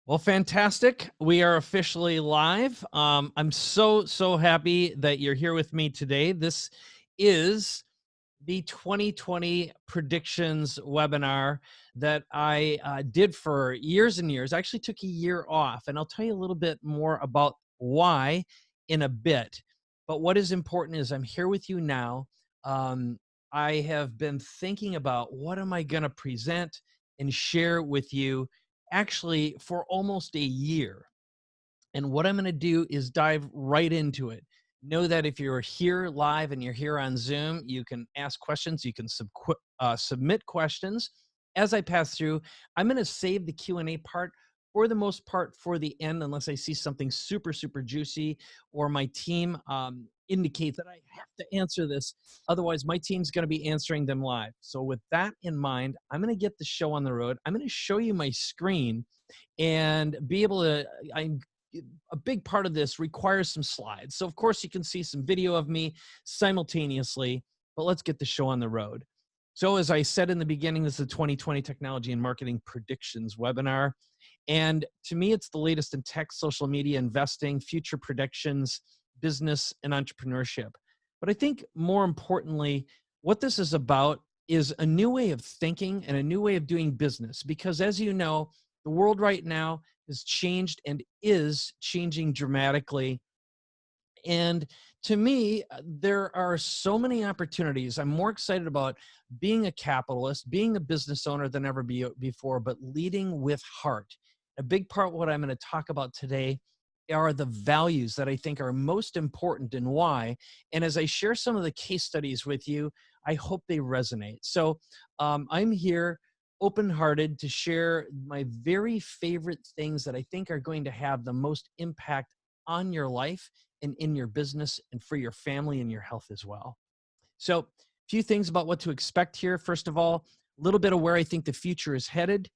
Well, fantastic. We are officially live. I'm so happy that you're here with me today. This is the 2020 predictions webinar that I did for years and years. I actually took a year off, and I'll tell you a little bit more about why in a bit. But what is important is I'm here with you now. Um, I have been thinking about what am I going to present and share with you actually for almost a year. And what I'm going to do is dive right into it. Know that if you're here live and you're here on Zoom, you can ask questions. You can submit questions as I pass through. I'm going to save the Q&A part for the most part for the end, unless I see something super juicy or my team indicates that I have to answer this. Otherwise, my team's going to be answering them live. So with that in mind, I'm going to get the show on the road. I'm going to show you my screen and be able to, a big part of this requires some slides. So of course you can see some video of me simultaneously, but let's get the show on the road. So as I said in the beginning, this is the 2020 Technology and Marketing Predictions webinar. And to me, it's the latest in tech, social media, investing, future predictions, business, and entrepreneurship. But I think more importantly, what this is about is a new way of thinking and a new way of doing business. Because as you know, the world right now has changed and is changing dramatically. And to me, there are so many opportunities. I'm more excited about being a capitalist, being a business owner than ever before, but leading with heart. A big part of what I'm going to talk about today are the values that I think are most important and why. And as I share some of the case studies with you, I hope they resonate. So I'm here open-hearted to share my very favorite things that I think are going to have the most impact on your life and in your business and for your family and your health as well. So a few things about what to expect here. First of all, a little bit of where I think the future is headed.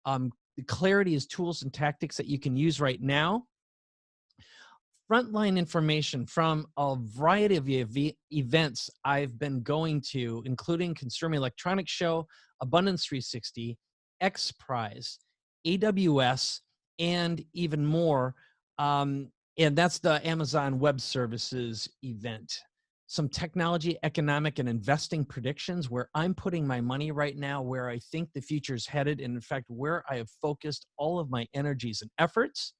The clarity is tools and tactics that you can use right now. Frontline information from a variety of events I've been going to, including Consumer Electronics Show, Abundance 360, XPrize, AWS, and even more. And that's the Amazon Web Services event. Some technology, economic, and investing predictions where I'm putting my money right now, where I think the future is headed, and in fact, where I have focused all of my energies and efforts,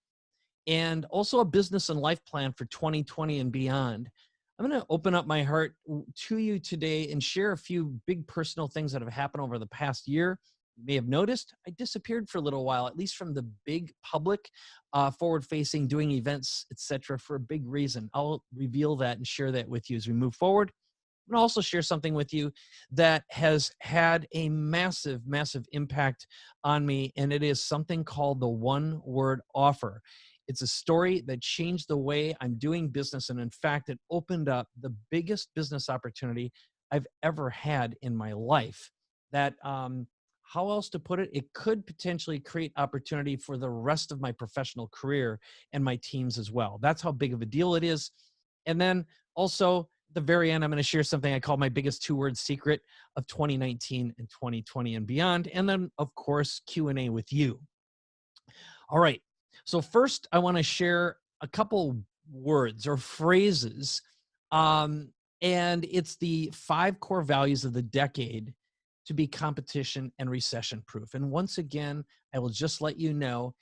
and also a business and life plan for 2020 and beyond. I'm going to open up my heart to you today and share a few big personal things that have happened over the past year. You may have noticed I disappeared for a little while, at least from the big public, forward-facing, doing events, etc., for a big reason. I'll reveal that and share that with you as we move forward. I'm going to also share something with you that has had a massive impact on me, and it is something called the one-word offer. It's a story that changed the way I'm doing business, and in fact, it opened up the biggest business opportunity I've ever had in my life. That, how else to put it? It could potentially create opportunity for the rest of my professional career and my teams as well. That's how big of a deal it is. And then also, at the very end, I'm going to share something I call my biggest two-word secret of 2019 and 2020 and beyond. And then, of course, Q&A with you. All right. So first, I want to share a couple words or phrases, and it's the 5 core values of the decade to be competition and recession proof. And once again, I will just let you know,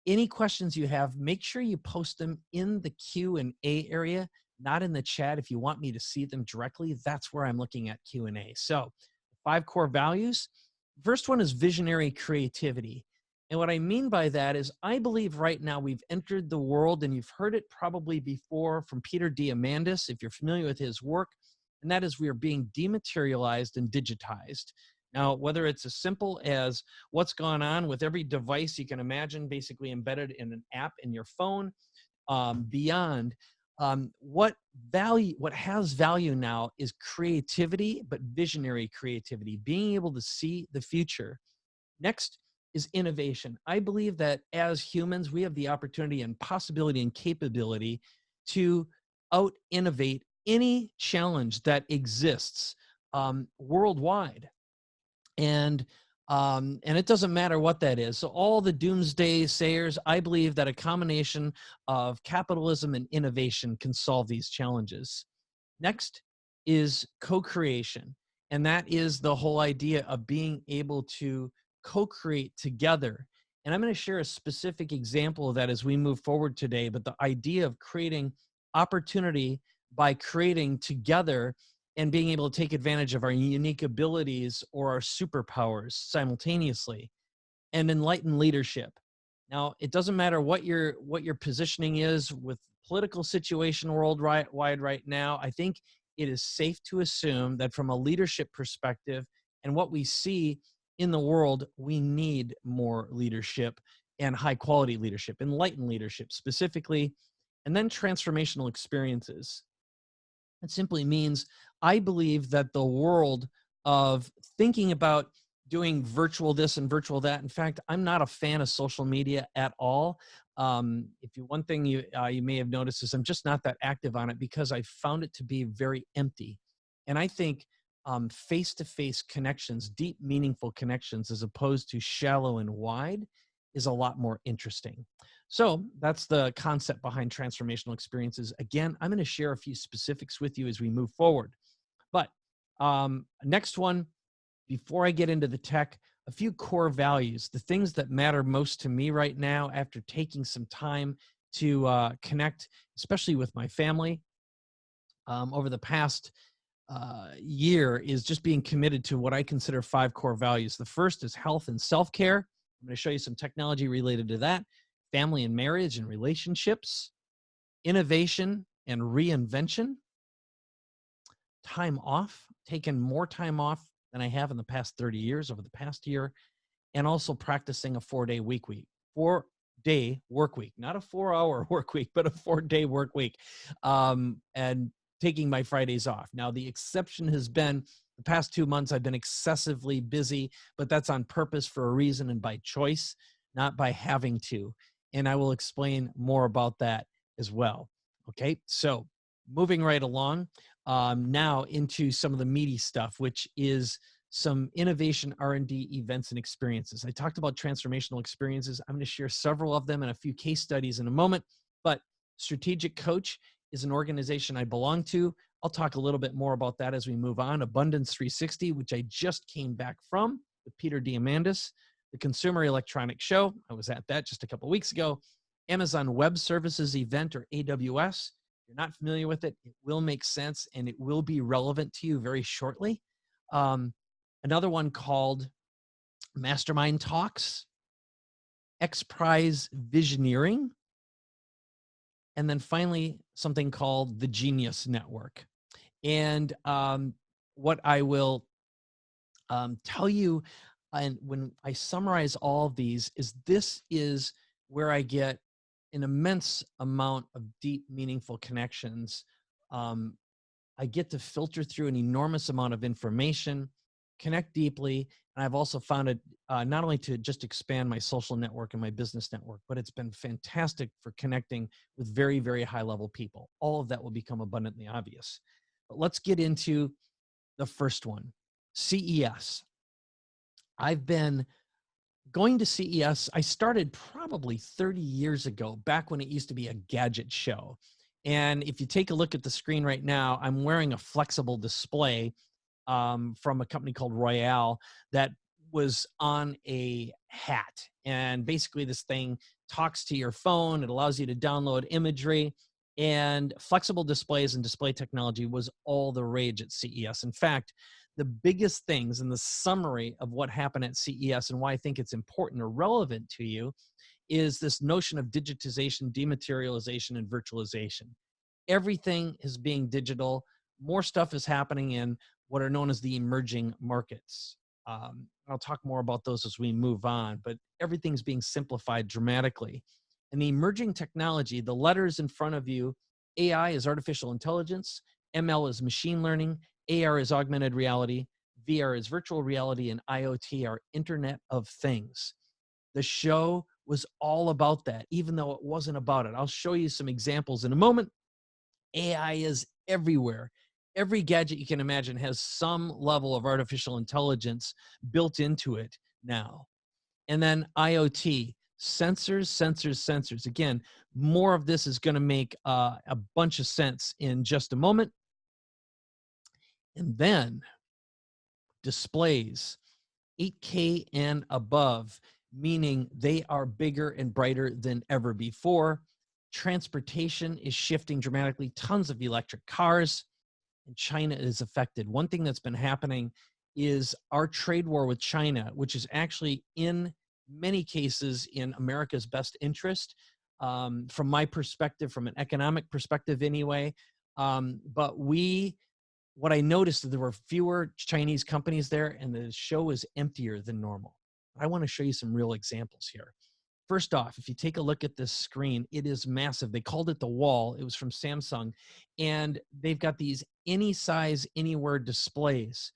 any questions you have, make sure you post them in the Q&A area, not in the chat. If you want me to see them directly, that's where I'm looking at Q&A. So 5 core values. First one is visionary creativity. And what I mean by that is I believe right now we've entered the world, and you've heard it probably before from Peter Diamandis, if you're familiar with his work, and that is we are being dematerialized and digitized. Now, whether it's as simple as what's gone on with every device you can imagine basically embedded in an app in your phone, beyond what has value now is creativity, but visionary creativity, being able to see the future. Next is innovation. I believe that as humans, we have the opportunity and possibility and capability to out innovate any challenge that exists worldwide. And And it doesn't matter what that is. So all the doomsday sayers, I believe that a combination of capitalism and innovation can solve these challenges. Next is co-creation. And that is the whole idea of being able to co-create together. And I'm going to share a specific example of that as we move forward today. But the idea of creating opportunity by creating together and being able to take advantage of our unique abilities or our superpowers simultaneously, and enlighten leadership. Now, it doesn't matter what your positioning is with political situation worldwide right now. I think it is safe to assume that from a leadership perspective and what we see in the world, we need more leadership and high quality leadership, enlightened leadership specifically, and then transformational experiences. It simply means I believe that the world of thinking about doing virtual this and virtual that. In fact, I'm not a fan of social media at all. If you one thing you may have noticed is I'm just not that active on it because I found it to be very empty. And I think face-to-face connections, deep, meaningful connections, as opposed to shallow and wide, is a lot more interesting. So that's the concept behind transformational experiences. Again, I'm going to share a few specifics with you as we move forward. But next one, before I get into the tech, a few core values, the things that matter most to me right now after taking some time to connect, especially with my family over the past year, is just being committed to what I consider 5 core values. The first is health and self-care. I'm going to show you some technology related to that. Family and marriage and relationships, innovation and reinvention, time off, taking more time off than I have in the past 30 years over the past year, and also practicing a 4-day week, 4-day work week, not a 4-hour work week, but a 4-day work week, and taking my Fridays off. Now, the exception has been the past 2 months, I've been excessively busy, but that's on purpose for a reason and by choice, not by having to. And I will explain more about that as well. Okay, so moving right along now into some of the meaty stuff, which is some innovation R&D events and experiences. I talked about transformational experiences. I'm going to share several of them and a few case studies in a moment, but Strategic Coach is an organization I belong to. I'll talk a little bit more about that as we move on. Abundance 360, which I just came back from with Peter Diamandis, the Consumer Electronics Show. I was at that just a couple of weeks ago. Amazon Web Services event, or AWS. If you're not familiar with it, it will make sense and it will be relevant to you very shortly. Another one called Mastermind Talks, XPrize Visioneering, and then finally something called the Genius Network. And what I will tell you, and when I summarize all of these, is this is where I get an immense amount of deep, meaningful connections. I get to filter through an enormous amount of information, connect deeply, and I've also found it not only to just expand my social network and my business network, but it's been fantastic for connecting with very, very high-level people. All of that will become abundantly obvious. But let's get into the first one, CES. I've been going to CES. I started probably 30 years ago, back when it used to be a gadget show. And if you take a look at the screen right now, I'm wearing a flexible display from a company called Royale that was on a hat. And basically this thing talks to your phone. It allows you to download imagery, and flexible displays and display technology was all the rage at CES. In fact, the biggest things in the summary of what happened at CES and why I think it's important or relevant to you is this notion of digitization, dematerialization, and virtualization. Everything is being digital. More stuff is happening in what are known as the emerging markets. I'll talk more about those as we move on, but everything's being simplified dramatically. And the emerging technology, the letters in front of you, AI is artificial intelligence, ML is machine learning, AR is augmented reality, VR is virtual reality, and IoT are Internet of Things. The show was all about that, even though it wasn't about it. I'll show you some examples in a moment. AI is everywhere. Every gadget you can imagine has some level of artificial intelligence built into it now. And then IoT, sensors, sensors, sensors. Again, more of this is going to make a bunch of sense in just a moment. And then displays, 8K and above, meaning they are bigger and brighter than ever before. Transportation is shifting dramatically, tons of electric cars, and China is affected. One thing that's been happening is our trade war with China, which is actually in many cases in America's best interest, from my perspective, from an economic perspective anyway. But what I noticed is there were fewer Chinese companies there, and the show is emptier than normal. I want to show you some real examples here. First off, if you take a look at this screen, it is massive. They called it the wall. It was from Samsung. And they've got these any size, anywhere displays,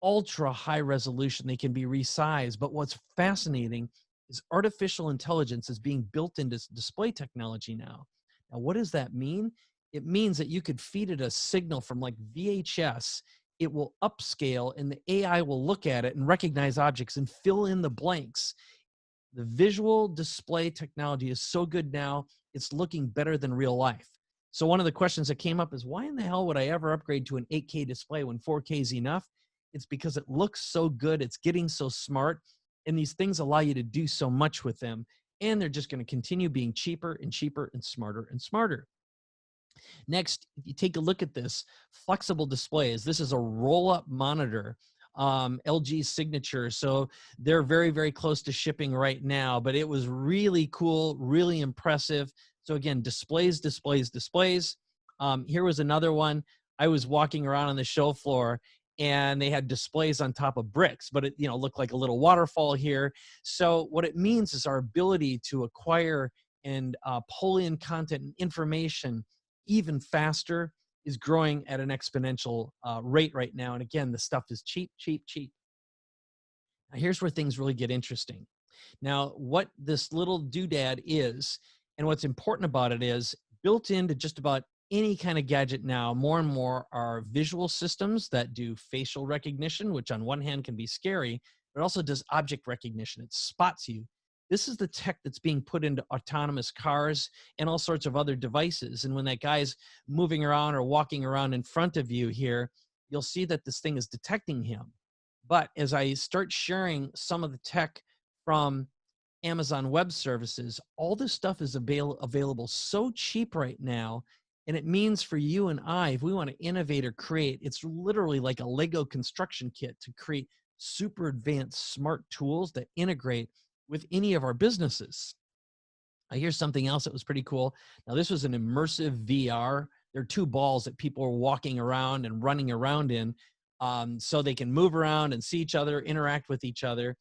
ultra high resolution. They can be resized. But what's fascinating is artificial intelligence is being built into display technology now. Now, what does that mean? It means that you could feed it a signal from like VHS. It will upscale and the AI will look at it and recognize objects and fill in the blanks. The visual display technology is so good now, it's looking better than real life. So one of the questions that came up is, why in the hell would I ever upgrade to an 8K display when 4K is enough? It's because it looks so good, it's getting so smart, and these things allow you to do so much with them, and they're just going to continue being cheaper and cheaper and smarter and smarter. Next, if you take a look at this, flexible displays. This is a roll-up monitor, LG's signature. So they're very, very close to shipping right now, but it was really cool, really impressive. So again, displays, displays, displays. Here was another one. I was walking around on the show floor and they had displays on top of bricks, but it looked like a little waterfall here. So what it means is our ability to acquire and pull in content and information even faster is growing at an exponential rate right now. And again, the stuff is cheap, cheap, cheap. Now, here's where things really get interesting. Now, what this little doodad is, and what's important about it is built into just about any kind of gadget now, more and more are visual systems that do facial recognition, which on one hand can be scary, but also does object recognition. It spots you. This is the tech that's being put into autonomous cars and all sorts of other devices. And when that guy's moving around or walking around in front of you here, you'll see that this thing is detecting him. But as I start sharing some of the tech from Amazon Web Services, all this stuff is available so cheap right now. And it means for you and I, if we want to innovate or create, it's literally like a Lego construction kit to create super advanced smart tools that integrate with any of our businesses. Here's something else that was pretty cool. Now, this was an immersive VR. There are two balls that people are walking around and running around in, so they can move around and see each other, interact with each other.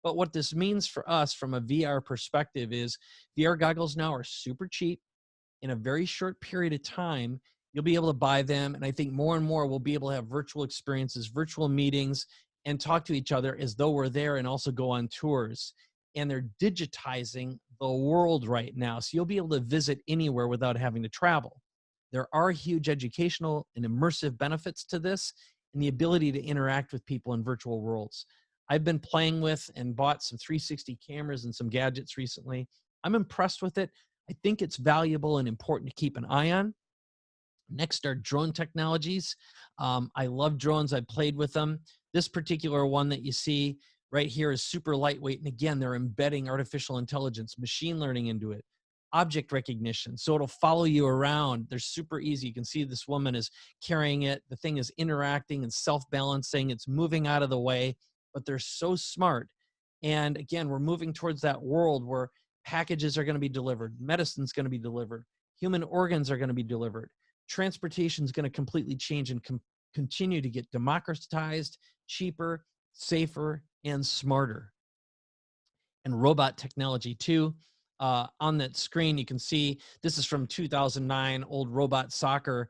But what this means for us from a VR perspective is VR goggles now are super cheap. In a very short period of time, you'll be able to buy them. And I think more and more we'll be able to have virtual experiences, virtual meetings, and talk to each other as though we're there and also go on tours. And they're digitizing the world right now. So you'll be able to visit anywhere without having to travel. There are huge educational and immersive benefits to this and the ability to interact with people in virtual worlds. I've been playing with and bought some 360 cameras and some gadgets recently. I'm impressed with it. I think it's valuable and important to keep an eye on. Next are drone technologies. I love drones. I played with them. This particular one that you see right here is super lightweight. And again, they're embedding artificial intelligence, machine learning into it, object recognition. So it'll follow you around. They're super easy. You can see this woman is carrying it. The thing is interacting and self-balancing. It's moving out of the way, but they're so smart. And again, we're moving towards that world where packages are going to be delivered, medicine's going to be delivered, human organs are going to be delivered. Transportation is going to completely change and continue to get democratized, cheaper, safer, and smarter. And robot technology too. On that screen, you can see this is from 2009, old robot soccer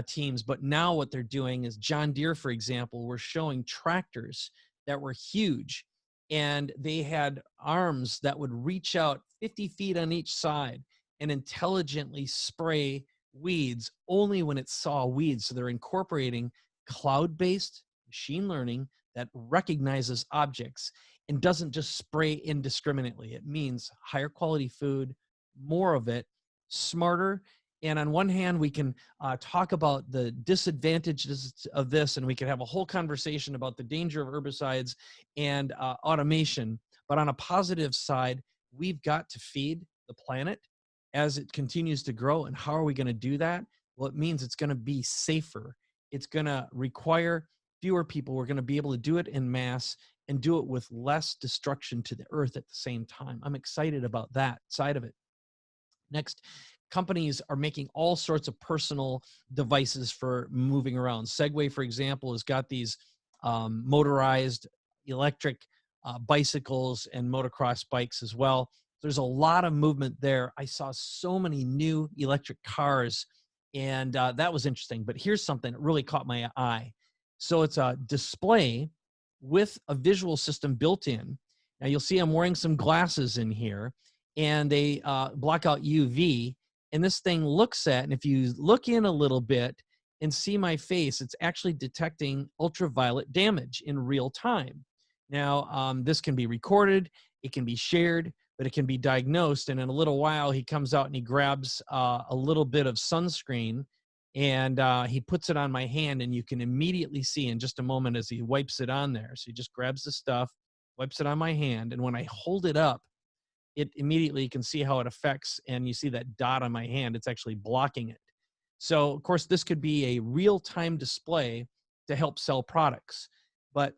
teams. But now what they're doing is John Deere, for example, were showing tractors that were huge. And they had arms that would reach out 50 feet on each side and intelligently spray weeds only when it saw weeds. So they're incorporating cloud-based machine learning that recognizes objects. and doesn't just spray indiscriminately. It means higher quality food, more of it, smarter. And on one hand, we can talk about the disadvantages of this, and we can have a whole conversation about the danger of herbicides and automation. But on a positive side, we've got to feed the planet as it continues to grow. And how are we going to do that? Well, it means it's going to be safer. It's going to require fewer people. We're going to be able to do it in mass and do it with less destruction to the earth at the same time. I'm excited about that side of it. Next, companies are making all sorts of personal devices for moving around. Segway, for example, has got these motorized electric bicycles and motocross bikes as well. There's a lot of movement there. I saw so many new electric cars, and that was interesting. But here's something that really caught my eye. So it's a display with a visual system built in. Now you'll see I'm wearing some glasses in here, and they block out UV. And this thing looks at, and if you look in a little bit and see my face, it's actually detecting ultraviolet damage in real time. Now, this can be recorded, it can be shared, but it can be diagnosed. And in a little while, he comes out and he grabs a little bit of sunscreen, and he puts it on my hand, and you can immediately see in just a moment as he wipes it on there. So he just grabs the stuff, wipes it on my hand, and when I hold it up, it immediately, you can see how it affects, and you see that dot on my hand, it's actually blocking it. So of course, this could be a real-time display to help sell products. But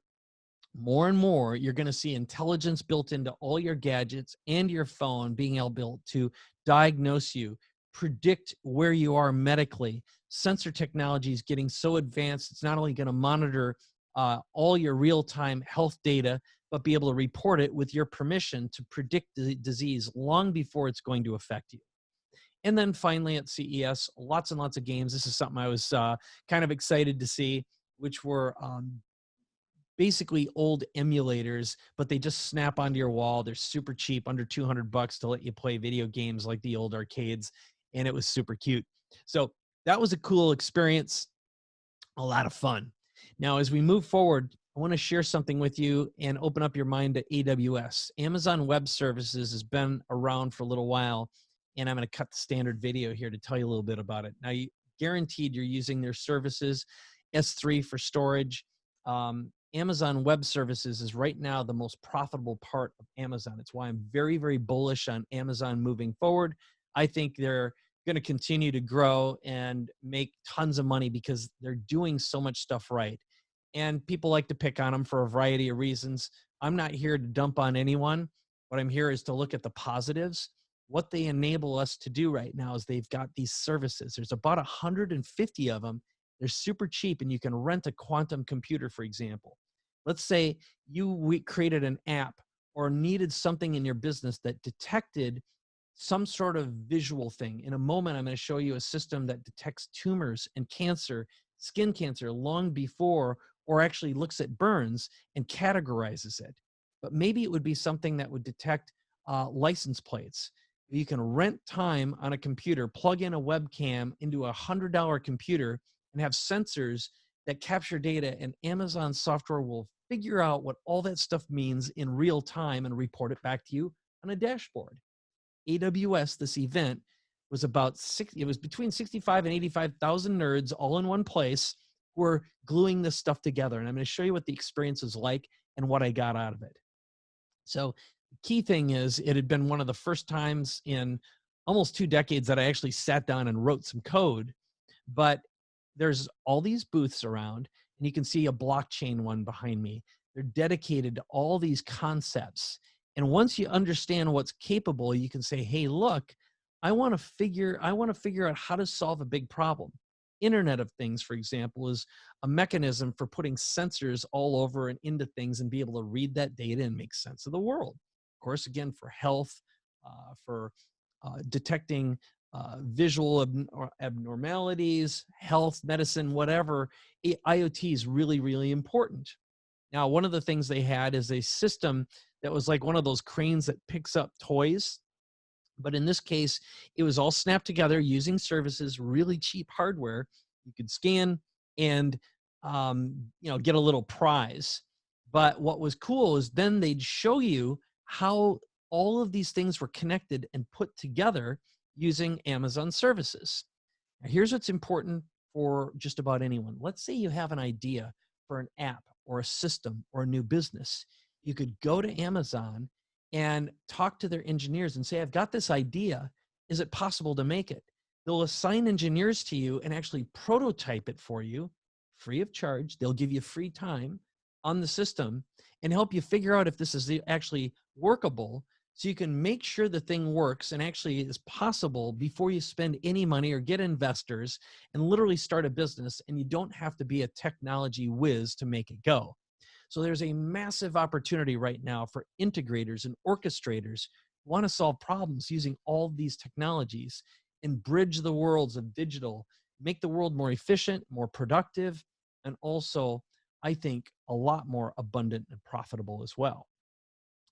more and more, you're going to see intelligence built into all your gadgets and your phone, being able to diagnose you, predict where you are medically. Sensor technology is getting so advanced, it's not only going to monitor all your real-time health data, but be able to report it with your permission to predict the disease long before it's going to affect you. And then finally at CES, lots and lots of games. This is something I was kind of excited to see, which were basically old emulators, but they just snap onto your wall. They're super cheap, under $200 to let you play video games like the old arcades. And it was super cute. So that was a cool experience, a lot of fun. Now, as we move forward, I want to share something with you and open up your mind to AWS. Amazon Web Services has been around for a little while, and I'm going to cut the standard video here to tell you a little bit about it. Now, you guaranteed you're using their services, S3 for storage. Amazon Web Services is right now the most profitable part of Amazon. It's why I'm very, very bullish on Amazon moving forward. I think they're going to continue to grow and make tons of money because they're doing so much stuff right. And people like to pick on them for a variety of reasons. I'm not here to dump on anyone. What I'm here is to look at the positives. What they enable us to do right now is they've got these services. There's about 150 of them. They're super cheap, and you can rent a quantum computer, for example. Let's say we created an app or needed something in your business that detected some sort of visual thing. In a moment, I'm going to show you a system that detects tumors and cancer, skin cancer, long before, or actually looks at burns and categorizes it. But maybe it would be something that would detect license plates. You can rent time on a computer, plug in a webcam into a $100 computer, and have sensors that capture data, and Amazon software will figure out what all that stuff means in real time and report it back to you on a dashboard. AWS, this event, was it was between 65 and 85,000 nerds all in one place who were gluing this stuff together. And I'm going to show you what the experience was like and what I got out of it. So the key thing is, it had been one of the first times in almost 2 decades that I actually sat down and wrote some code. But there's all these booths around, and you can see a blockchain one behind me. They're dedicated to all these concepts. And once you understand what's capable, you can say, hey, look, I want to figure out how to solve a big problem. Internet of Things, for example, is a mechanism for putting sensors all over and into things and be able to read that data and make sense of the world. Of course, again, for health, for detecting visual abnormalities, health, medicine, whatever, IoT is really, really important. Now, one of the things they had is a system that was like one of those cranes that picks up toys. But in this case, it was all snapped together using services, really cheap hardware. You could scan and get a little prize. But what was cool is then they'd show you how all of these things were connected and put together using Amazon services. Now, here's what's important for just about anyone. Let's say you have an idea for an app or a system or a new business. You could go to Amazon and talk to their engineers and say, I've got this idea. Is it possible to make it? They'll assign engineers to you and actually prototype it for you free of charge. They'll give you free time on the system and help you figure out if this is actually workable, so you can make sure the thing works and actually is possible before you spend any money or get investors and literally start a business, and you don't have to be a technology whiz to make it go. So there's a massive opportunity right now for integrators and orchestrators who want to solve problems using all these technologies and bridge the worlds of digital, make the world more efficient, more productive, and also, I think, a lot more abundant and profitable as well.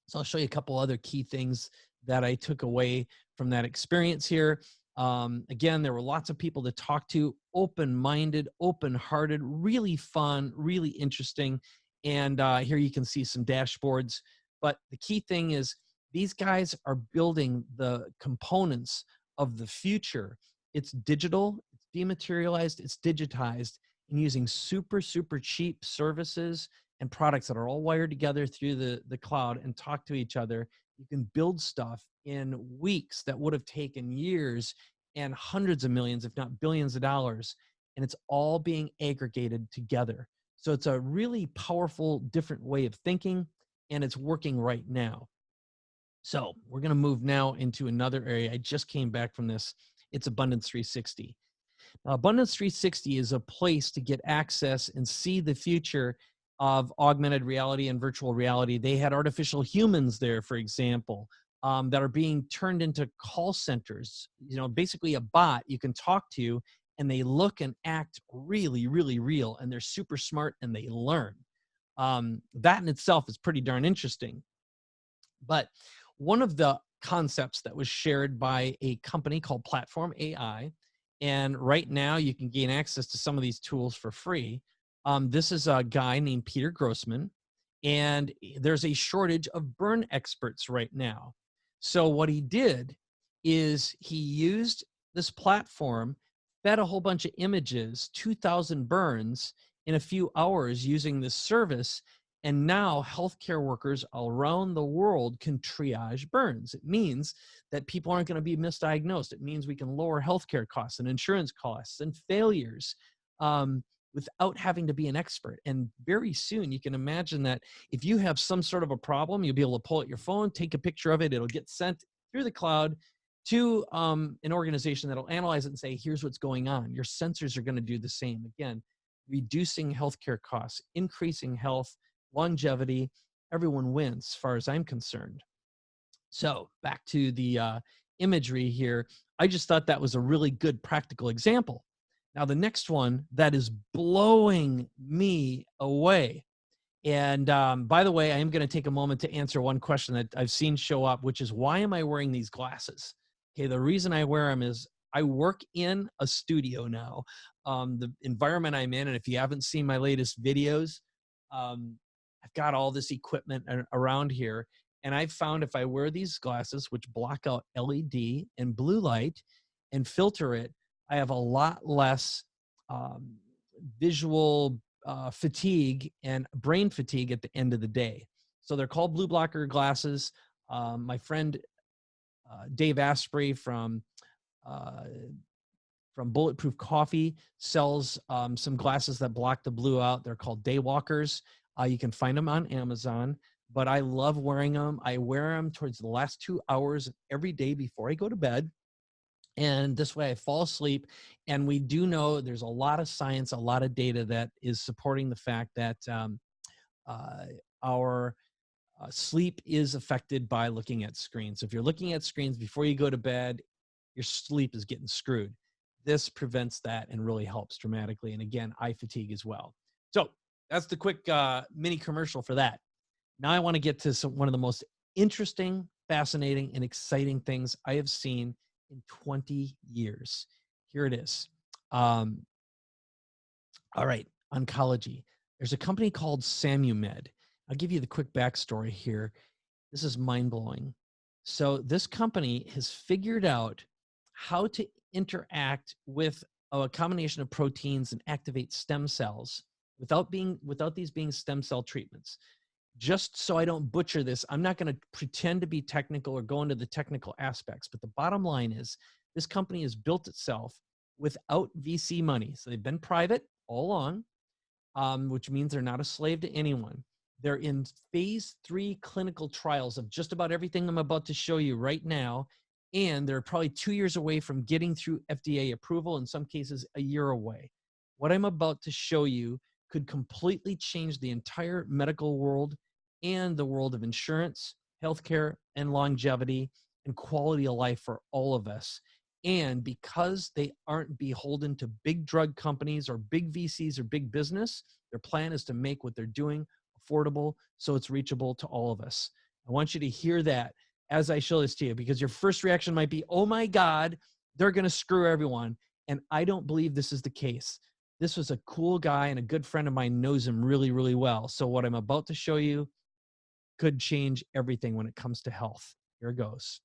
So I'll show you a couple other key things that I took away from that experience here. Again, there were lots of people to talk to, open-minded, open-hearted, really fun, really interesting. And here you can see some dashboards. But the key thing is these guys are building the components of the future. It's digital, it's dematerialized, it's digitized, and using super, super cheap services and products that are all wired together through the cloud and talk to each other. You can build stuff in weeks that would have taken years and hundreds of millions, if not billions of dollars. And it's all being aggregated together. So it's a really powerful, different way of thinking, and it's working right now. So we're going to move now into another area. I just came back from this. It's Abundance 360. Abundance 360 is a place to get access and see the future of augmented reality and virtual reality. They had artificial humans there, for example, that are being turned into call centers. You know, basically a bot you can talk to, and they look and act really, really real, and they're super smart and they learn. That in itself is pretty darn interesting. But one of the concepts that was shared by a company called Platform AI, and right now you can gain access to some of these tools for free. This is a guy named Peter Grossman, and there's a shortage of burn experts right now. So what he did is he used this platform, fed a whole bunch of images, 2,000 burns in a few hours using this service, and now healthcare workers around the world can triage burns. It means that people aren't going to be misdiagnosed. It means we can lower healthcare costs and insurance costs and failures without having to be an expert. And very soon, you can imagine that if you have some sort of a problem, you'll be able to pull out your phone, take a picture of it. It'll get sent through the cloud to an organization that'll analyze it and say, here's what's going on. Your sensors are going to do the same. Again, reducing healthcare costs, increasing health, longevity. Everyone wins as far as I'm concerned. So back to the imagery here. I just thought that was a really good practical example. Now the next one that is blowing me away. And by the way, I am going to take a moment to answer one question that I've seen show up, which is, why am I wearing these glasses? Okay, the reason I wear them is I work in a studio now. The environment I'm in, and if you haven't seen my latest videos, I've got all this equipment around here. And I've found if I wear these glasses, which block out LED and blue light and filter it, I have a lot less visual fatigue and brain fatigue at the end of the day. So they're called blue blocker glasses. My friend Dave Asprey from Bulletproof Coffee sells some glasses that block the blue out. They're called Daywalkers. You can find them on Amazon, but I love wearing them. I wear them towards the last 2 hours every day before I go to bed. And this way I fall asleep. And we do know there's a lot of science, a lot of data that is supporting the fact that our sleep is affected by looking at screens. So if you're looking at screens before you go to bed, your sleep is getting screwed. This prevents that and really helps dramatically. And again, eye fatigue as well. So that's the quick mini commercial for that. Now I want to get to one of the most interesting, fascinating, and exciting things I have seen in 20 years. Here it is. All right, oncology. There's a company called Samumed. I'll give you the quick backstory here. This is mind blowing. So this company has figured out how to interact with a combination of proteins and activate stem cells without these being stem cell treatments. Just so I don't butcher this, I'm not going to pretend to be technical or go into the technical aspects, but the bottom line is this company has built itself without VC money. So they've been private all along, which means they're not a slave to anyone. They're in phase 3 clinical trials of just about everything I'm about to show you right now. And they're probably 2 years away from getting through FDA approval, in some cases, a year away. What I'm about to show you could completely change the entire medical world and the world of insurance, healthcare, and longevity and quality of life for all of us. And because they aren't beholden to big drug companies or big VCs or big business, their plan is to make what they're doing affordable so it's reachable to all of us. I want you to hear that as I show this to you, because your first reaction might be, oh my God, they're going to screw everyone. And I don't believe this is the case. This was a cool guy, and a good friend of mine knows him really, really well. So what I'm about to show you could change everything when it comes to health. Here it goes.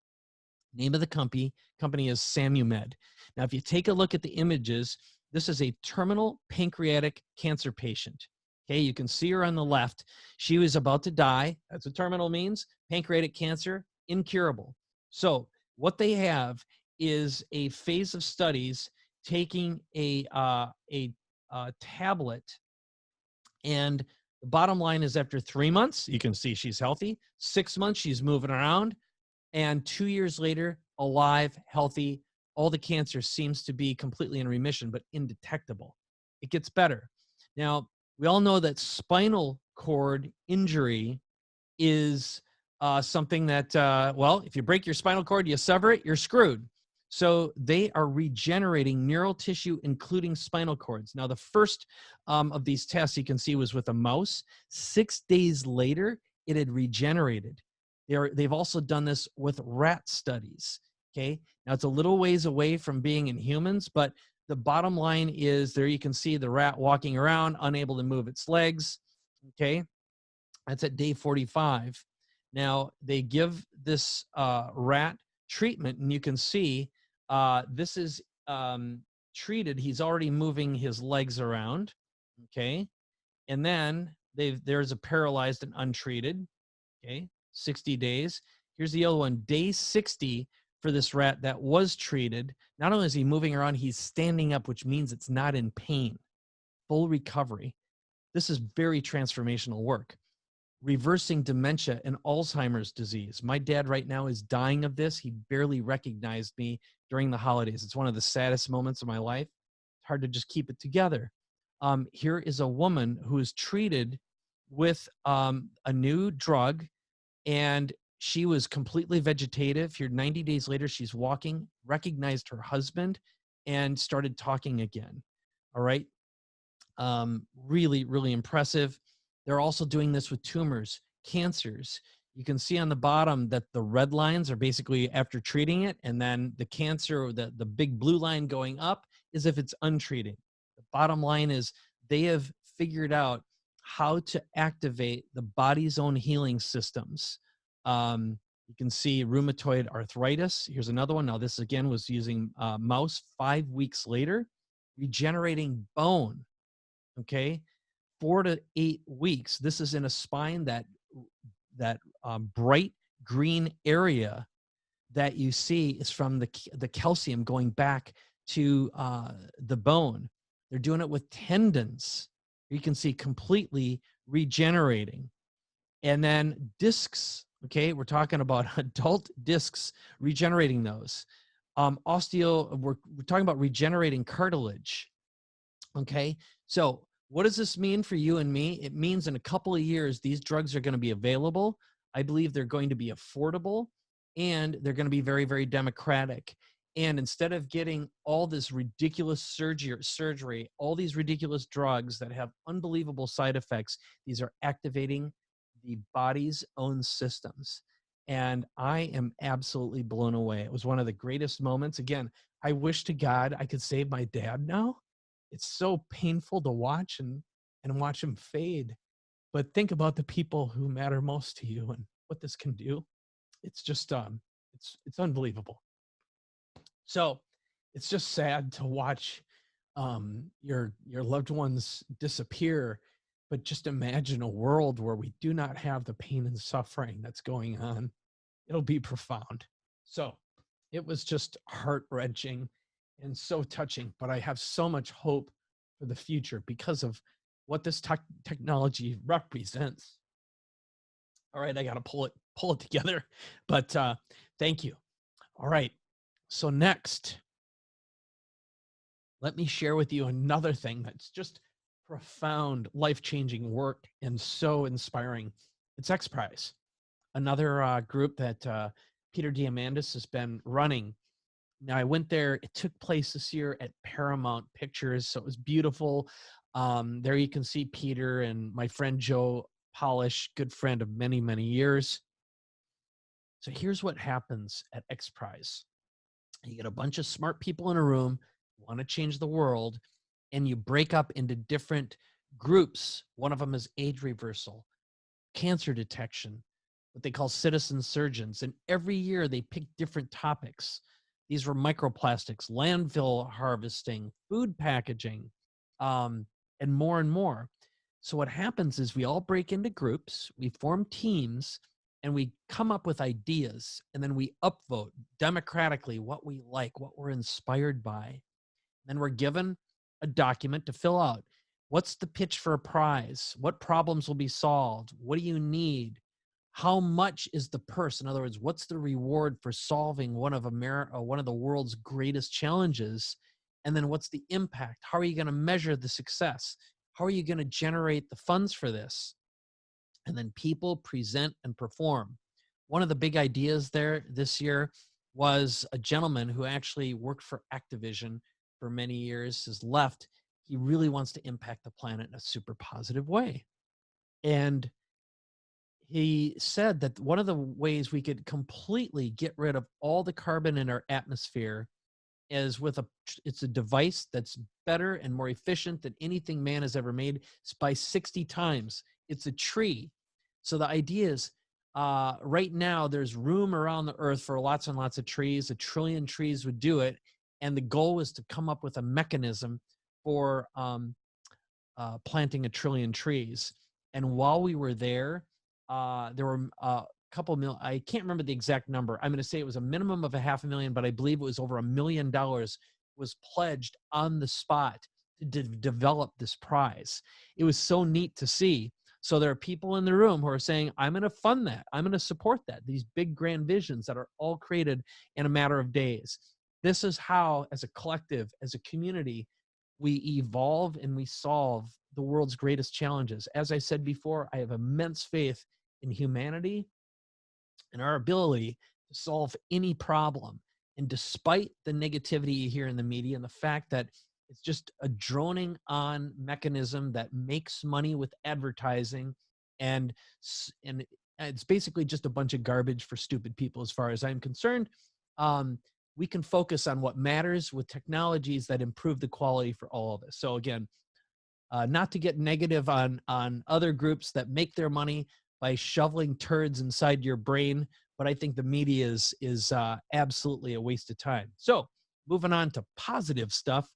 Name of the company is Samumed. Now, if you take a look at the images, this is a terminal pancreatic cancer patient. Okay, you can see her on the left. She was about to die. That's what terminal means. Pancreatic cancer, incurable. So what they have is a phase of studies taking a tablet, and the bottom line is after 3 months, you can see she's healthy. 6 months, she's moving around. And 2 years later, alive, healthy, all the cancer seems to be completely in remission, but indetectable. It gets better. Now, we all know that spinal cord injury is something that, well, if you break your spinal cord, you sever it, you're screwed. So they are regenerating neural tissue, including spinal cords. Now, the first of these tests you can see was with a mouse. 6 days later, it had regenerated. They've also done this with rat studies, okay? Now, it's a little ways away from being in humans, but the bottom line is there you can see the rat walking around, unable to move its legs, okay? That's at day 45. Now, they give this rat treatment, and you can see this is treated. He's already moving his legs around, okay? And then there's a paralyzed and untreated, okay? 60 days. Here's the other one, day 60 for this rat that was treated. Not only is he moving around, he's standing up, which means it's not in pain. Full recovery. This is very transformational work. Reversing dementia and Alzheimer's disease. My dad right now is dying of this. He barely recognized me during the holidays. It's one of the saddest moments of my life. It's hard to just keep it together. Here is a woman who is treated with a new drug, and she was completely vegetative. Here, 90 days later, she's walking, recognized her husband, and started talking again. All right. Really, really impressive. They're also doing this with tumors, cancers. You can see on the bottom that the red lines are basically after treating it, and then the cancer, or the big blue line going up, is if it's untreated. The bottom line is they have figured out how to activate the body's own healing systems. You can see rheumatoid arthritis. Here's another one. Now, this again was using mouse. 5 weeks later, regenerating bone. Okay, 4 to 8 weeks. This is in a spine, that bright green area that you see is from the calcium going back to the bone. They're doing it with tendons. You can see completely regenerating. And then discs, okay, we're talking about adult discs, regenerating those. We're talking about regenerating cartilage, okay? So what does this mean for you and me? It means in a couple of years, these drugs are going to be available. I believe they're going to be affordable, and they're going to be very, very democratic. And instead of getting all this ridiculous surgery, all these ridiculous drugs that have unbelievable side effects, these are activating the body's own systems. And I am absolutely blown away. It was one of the greatest moments. Again, I wish to God I could save my dad now. It's so painful to watch and watch him fade. but think about the people who matter most to you and what this can do. It's just it's unbelievable. So it's just sad to watch your loved ones disappear, but just imagine a world where we do not have the pain and suffering that's going on. It'll be profound. So it was just heart-wrenching and so touching, but I have so much hope for the future because of what this technology represents. All right, I got to pull it together, but thank you. All right, so next, let me share with you another thing that's just profound, life-changing work and so inspiring. It's XPrize, another group that Peter Diamandis has been running. Now, I went there. It took place this year at Paramount Pictures, so it was beautiful. There you can see Peter and my friend Joe Polish, good friend of many, many years. So here's what happens at XPrize. You get a bunch of smart people in a room, want to change the world, and you break up into different groups. One of them is age reversal, cancer detection, what they call citizen surgeons. And every year they pick different topics. These were microplastics, landfill harvesting, food packaging, and more. So what happens is we all break into groups, we form teams, and we come up with ideas, and then we upvote democratically what we like, what we're inspired by. Then we're given a document to fill out. What's the pitch for a prize? What problems will be solved? What do you need? How much is the purse? In other words, what's the reward for solving one of the world's greatest challenges? And then what's the impact? How are you going to measure the success? How are you going to generate the funds for this? And then people present and perform. One of the big ideas there this year was a gentleman who actually worked for Activision for many years, has left. He really wants to impact the planet in a super positive way. And he said that one of the ways we could completely get rid of all the carbon in our atmosphere is it's a device that's better and more efficient than anything man has ever made. It's by 60 times. It's a tree. So the idea is right now there's room around the earth for lots and lots of trees. 1 trillion trees would do it. And the goal is to come up with a mechanism for planting 1 trillion trees. And while we were there were a couple million, I can't remember the exact number. I'm going to say it was a minimum of $500,000, but I believe it was over $1 million was pledged on the spot to develop this prize. It was so neat to see. So there are people in the room who are saying, I'm going to fund that. I'm going to support that. These big grand visions that are all created in a matter of days. This is how, as a collective, as a community, we evolve and we solve the world's greatest challenges. As I said before, I have immense faith in humanity and our ability to solve any problem. And despite the negativity you hear in the media and the fact that it's just a droning on mechanism that makes money with advertising, and it's basically just a bunch of garbage for stupid people as far as I'm concerned, we can focus on what matters with technologies that improve the quality for all of us. So again, not to get negative on other groups that make their money by shoveling turds inside your brain, but I think the media is absolutely a waste of time. So moving on to positive stuff,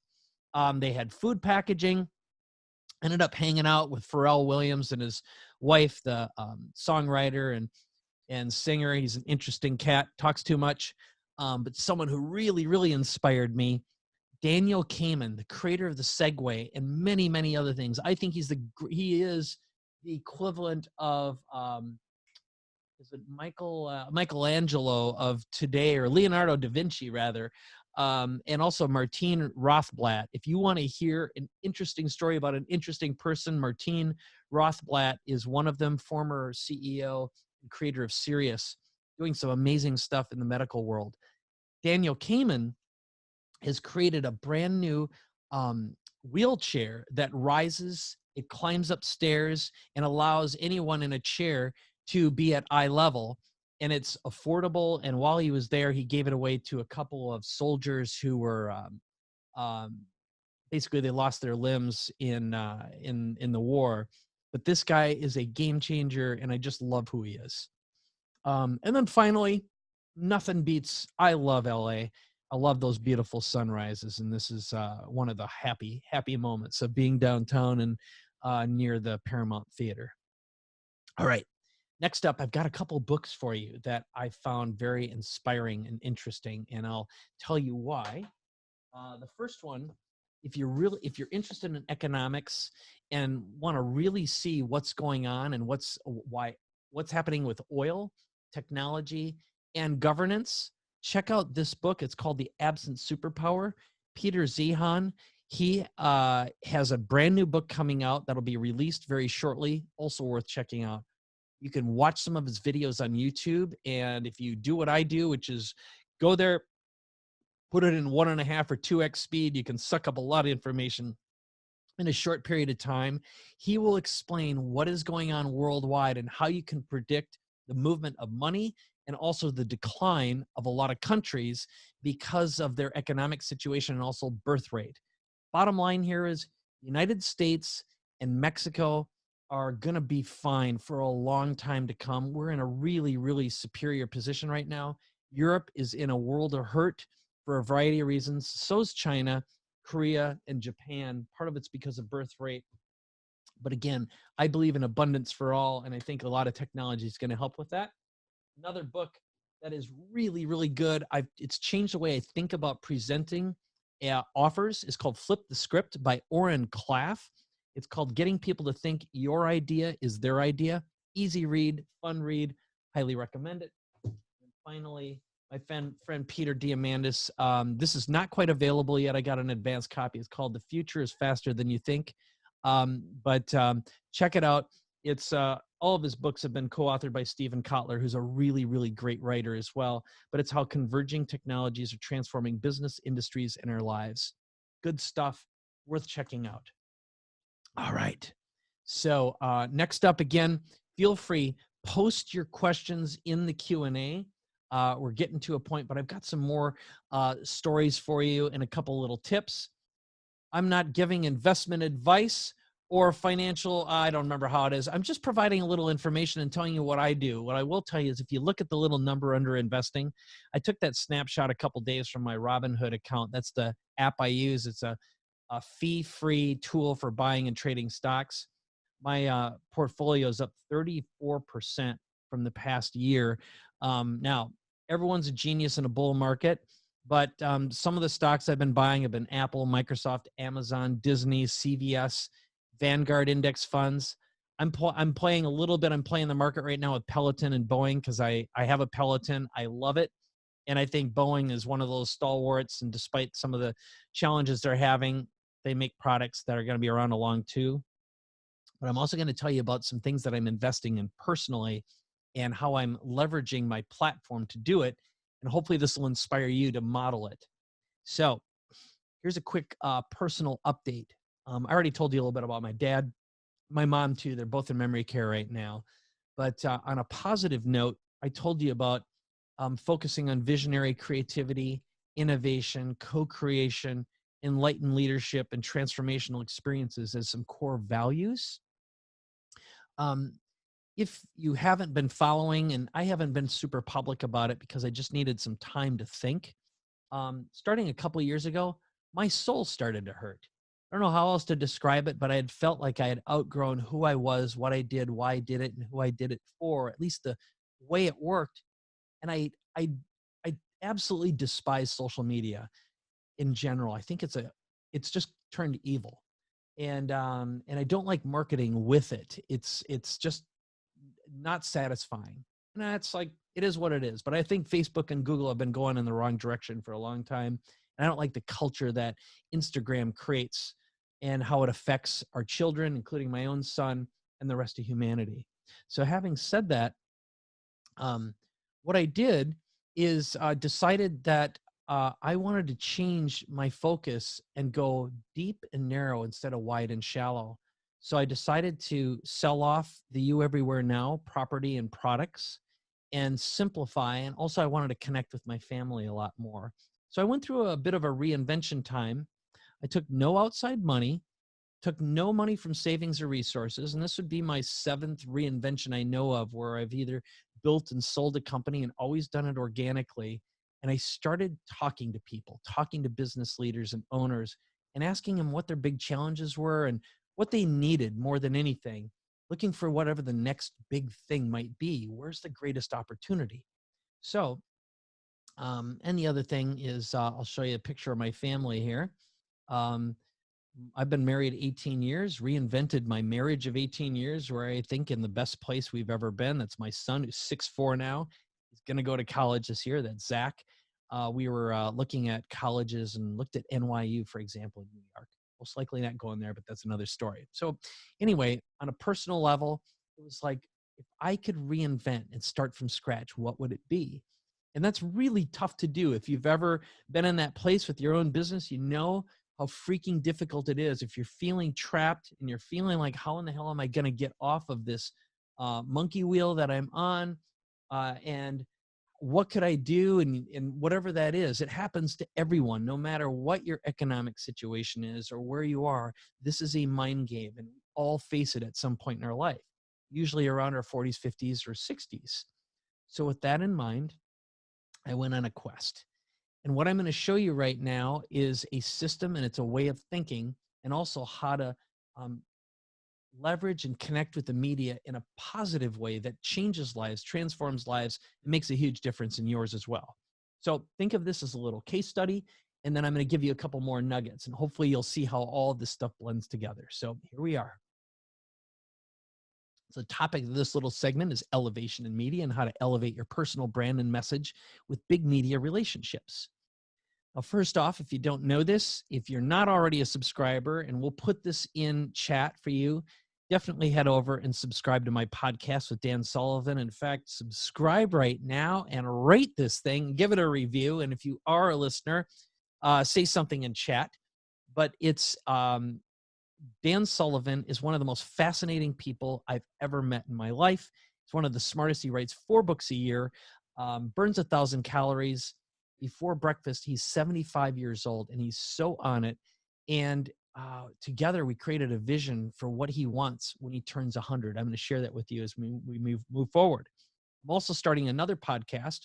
they had food packaging. Ended up hanging out with Pharrell Williams and his wife, the songwriter and singer. He's an interesting cat, talks too much, but someone who really inspired me. Daniel Kahneman, the creator of the Segway and many, many other things. I think he is the equivalent of is it Michelangelo of today, or Leonardo da Vinci rather, and also Martine Rothblatt. If you want to hear an interesting story about an interesting person, Martine Rothblatt is one of them, former CEO and creator of Sirius, doing some amazing stuff in the medical world. Daniel Kahneman has created a brand new wheelchair that rises, it climbs up stairs, and allows anyone in a chair to be at eye level. And it's affordable. And while he was there, he gave it away to a couple of soldiers who were basically they lost their limbs in the war. but this guy is a game changer, and I just love who he is. And then finally, nothing beats, I love LA. I love those beautiful sunrises, and this is one of the happy moments of being downtown and near the Paramount Theater. All right. Next up, I've got a couple books for you that I found very inspiring and interesting, and I'll tell you why. The first one, if you're interested in economics and want to really see what's going on and what's happening with oil, technology, and governance, check out this book. It's called The Absent Superpower. Peter Zehan, he has a brand new book coming out that'll be released very shortly, also worth checking out. You can watch some of his videos on YouTube, and if you do what I do, which is go there, put it in 1.5 or 2x speed, you can suck up a lot of information in a short period of time. He will explain what is going on worldwide and how you can predict the movement of money and also the decline of a lot of countries because of their economic situation and also birth rate. Bottom line here is United States and Mexico are going to be fine for a long time to come. We're in a really superior position right now. Europe is in a world of hurt for a variety of reasons. So is China, Korea, and Japan. Part of it's because of birth rate. But again, I believe in abundance for all, and I think a lot of technology is going to help with that. Another book that is really good, it's changed the way I think about presenting offers, is called Flip the Script by Oren Klaff. It's called Getting People to Think Your Idea is Their Idea. Easy read, fun read, highly recommend it. And finally, my friend Peter Diamandis. This is not quite available yet. I got an advanced copy. It's called The Future is Faster Than You Think. But check it out. It's all of his books have been co-authored by Stephen Kotler, who's a really great writer as well. But it's how converging technologies are transforming business, industries, and our lives. Good stuff, worth checking out. All right. So next up, again, feel free, post your questions in the Q&A. We're getting to a point, but I've got some more stories for you and a couple little tips. I'm not giving investment advice or financial, I don't remember how it is. I'm just providing a little information and telling you what I do. What I will tell you is if you look at the little number under investing, I took that snapshot a couple days from my Robinhood account. That's the app I use. It's a fee-free tool for buying and trading stocks. My portfolio is up 34% from the past year. Now, everyone's a genius in a bull market, but some of the stocks I've been buying have been Apple, Microsoft, Amazon, Disney, CVS, Vanguard index funds. I'm playing a little bit. I'm playing the market right now with Peloton and Boeing because I have a Peloton. I love it. And I think Boeing is one of those stalwarts. And despite some of the challenges they're having, they make products that are going to be around a long too. But I'm also going to tell you about some things that I'm investing in personally and how I'm leveraging my platform to do it. And hopefully this will inspire you to model it. So here's a quick personal update. I already told you a little bit about my dad, my mom too. They're both in memory care right now. But on a positive note, I told you about focusing on visionary creativity, innovation, co-creation, enlightened leadership, and transformational experiences as some core values. If you haven't been following, and I haven't been super public about it because I just needed some time to think, starting a couple of years ago, my soul started to hurt. I don't know how else to describe it, but I had felt like I had outgrown who I was, what I did, why I did it, and who I did it for, at least the way it worked. And I absolutely despise social media in general. I think it's just turned evil. And I don't like marketing with it. It's just not satisfying. And that's like, it is what it is. But I think Facebook and Google have been going in the wrong direction for a long time. And I don't like the culture that Instagram creates and how it affects our children, including my own son and the rest of humanity. So having said that, what I did is decided that I wanted to change my focus and go deep and narrow instead of wide and shallow. So I decided to sell off the You Everywhere Now property and products and simplify. And also I wanted to connect with my family a lot more. So I went through a bit of a reinvention time. I took no outside money, took no money from savings or resources. And this would be my 7th reinvention I know of, where I've either built and sold a company and always done it organically. And I started talking to people, talking to business leaders and owners, and asking them what their big challenges were and what they needed more than anything, looking for whatever the next big thing might be. Where's the greatest opportunity? So, and the other thing is, I'll show you a picture of my family here. Um, I've been married 18 years, reinvented my marriage of 18 years, where I think in the best place we've ever been. That's my son, who's 6'4" now. He's going to go to college this year. That's Zach. We were looking at colleges and looked at NYU, for example, in New York. Most likely not going there, but that's another story. So anyway, on a personal level, it was like, if I could reinvent and start from scratch, what would it be? And that's really tough to do. If you've ever been in that place with your own business, you know how freaking difficult it is. If you're feeling trapped and you're feeling like, how in the hell am I going to get off of this monkey wheel that I'm on? And what could I do? And whatever that is, it happens to everyone, no matter what your economic situation is or where you are. This is a mind game, and we all face it at some point in our life, usually around our 40s, 50s, or 60s. So with that in mind, I went on a quest. And what I'm going to show you right now is a system, and it's a way of thinking, and also how to leverage and connect with the media in a positive way that changes lives, transforms lives, and makes a huge difference in yours as well. So think of this as a little case study, and then I'm going to give you a couple more nuggets, and hopefully you'll see how all of this stuff blends together. So here we are. So the topic of this little segment is elevation in media and how to elevate your personal brand and message with big media relationships. Now, first off, if you don't know this, if you're not already a subscriber, and we'll put this in chat for you, definitely head over and subscribe to my podcast with Dan Sullivan. In fact, subscribe right now and rate this thing, give it a review. And if you are a listener, say something in chat. But it's Dan Sullivan is one of the most fascinating people I've ever met in my life. He's one of the smartest. He writes 4 books a year, burns 1,000 calories before breakfast. He's 75 years old, and he's so on it. And together we created a vision for what he wants when he turns 100. I'm going to share that with you as we move forward. I'm also starting another podcast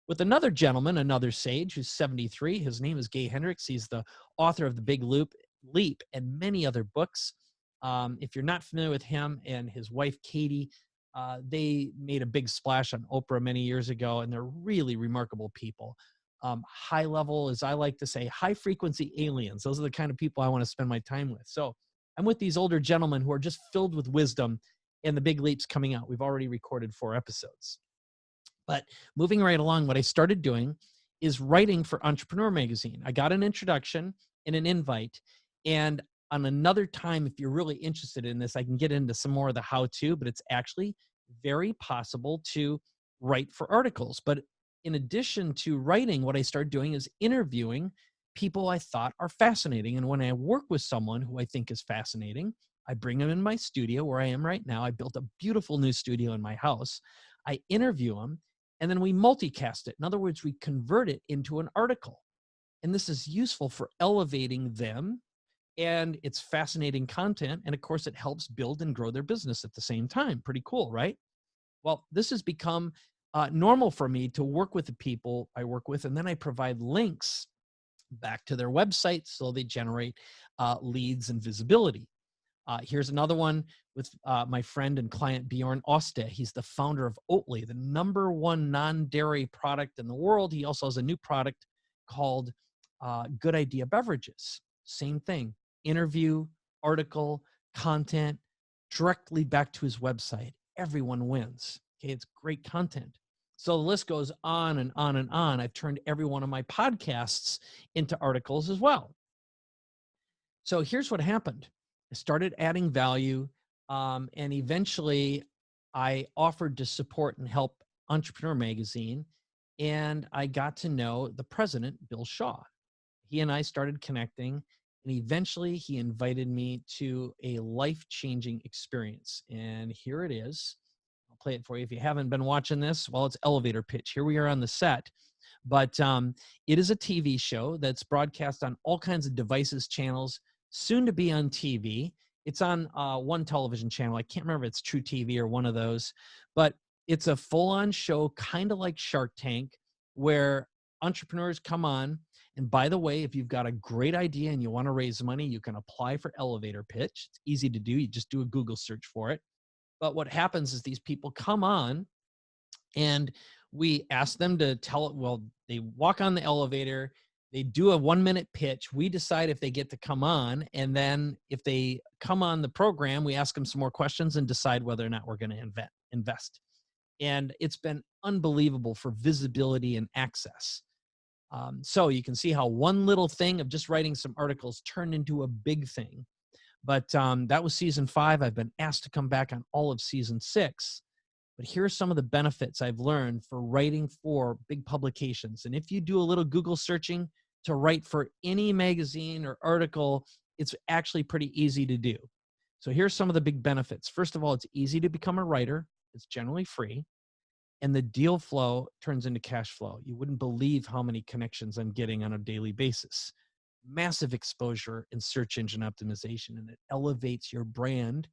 with another gentleman, another sage who's 73. His name is Gay Hendricks. He's the author of The Big Leap and many other books. If you're not familiar with him and his wife, Katie, they made a big splash on Oprah many years ago, and they're really remarkable people. High level, as I like to say, high frequency aliens. Those are the kind of people I want to spend my time with. So I'm with these older gentlemen who are just filled with wisdom, and The Big Leap's coming out. We've already recorded 4 episodes. But moving right along, what I started doing is writing for Entrepreneur Magazine. I got an introduction and an invite. And on another time, if you're really interested in this, I can get into some more of the how-to, but it's actually very possible to write for articles. But in addition to writing, what I started doing is interviewing people I thought are fascinating. And when I work with someone who I think is fascinating, I bring them in my studio where I am right now. I built a beautiful new studio in my house. I interview them, and then we multicast it. In other words, we convert it into an article. And this is useful for elevating them, and it's fascinating content. And of course, it helps build and grow their business at the same time. Pretty cool, right? Well, this has become normal for me to work with the people I work with, and then I provide links back to their websites so they generate leads and visibility. Here's another one with my friend and client Bjorn Oste. He's the founder of Oatly, the #1 non-dairy product in the world. He also has a new product called Good Idea Beverages. Same thing, interview, article, content, directly back to his website. Everyone wins. Okay, it's great content. So the list goes on and on and on. I've turned every one of my podcasts into articles as well. So here's what happened. I started adding value, and eventually I offered to support and help Entrepreneur Magazine, and I got to know the president, Bill Shaw. He and I started connecting, and eventually he invited me to a life-changing experience. And here it is. I'll play it for you. If you haven't been watching this, well, it's elevator pitch. Here we are on the set. But it is a TV show that's broadcast on all kinds of devices, channels, soon to be on TV. It's on one television channel. I can't remember if it's True TV or one of those, but it's a full-on show, kind of like Shark Tank, where entrepreneurs come on. And by the way, if you've got a great idea and you want to raise money, you can apply for elevator pitch. It's easy to do. You just do a Google search for it. But what happens is these people come on and we ask them to tell it. Well, they walk on the elevator, they do a 1-minute pitch. We decide if they get to come on. And then if they come on the program, we ask them some more questions and decide whether or not we're going to invest. And it's been unbelievable for visibility and access. So you can see how one little thing of just writing some articles turned into a big thing. But that was season 5. I've been asked to come back on all of season 6. But here are some of the benefits I've learned for writing for big publications. And if you do a little Google searching to write for any magazine or article, it's actually pretty easy to do. So here's some of the big benefits. First of all, it's easy to become a writer. It's generally free. And the deal flow turns into cash flow. You wouldn't believe how many connections I'm getting on a daily basis. Massive exposure in search engine optimization, and it elevates your brand.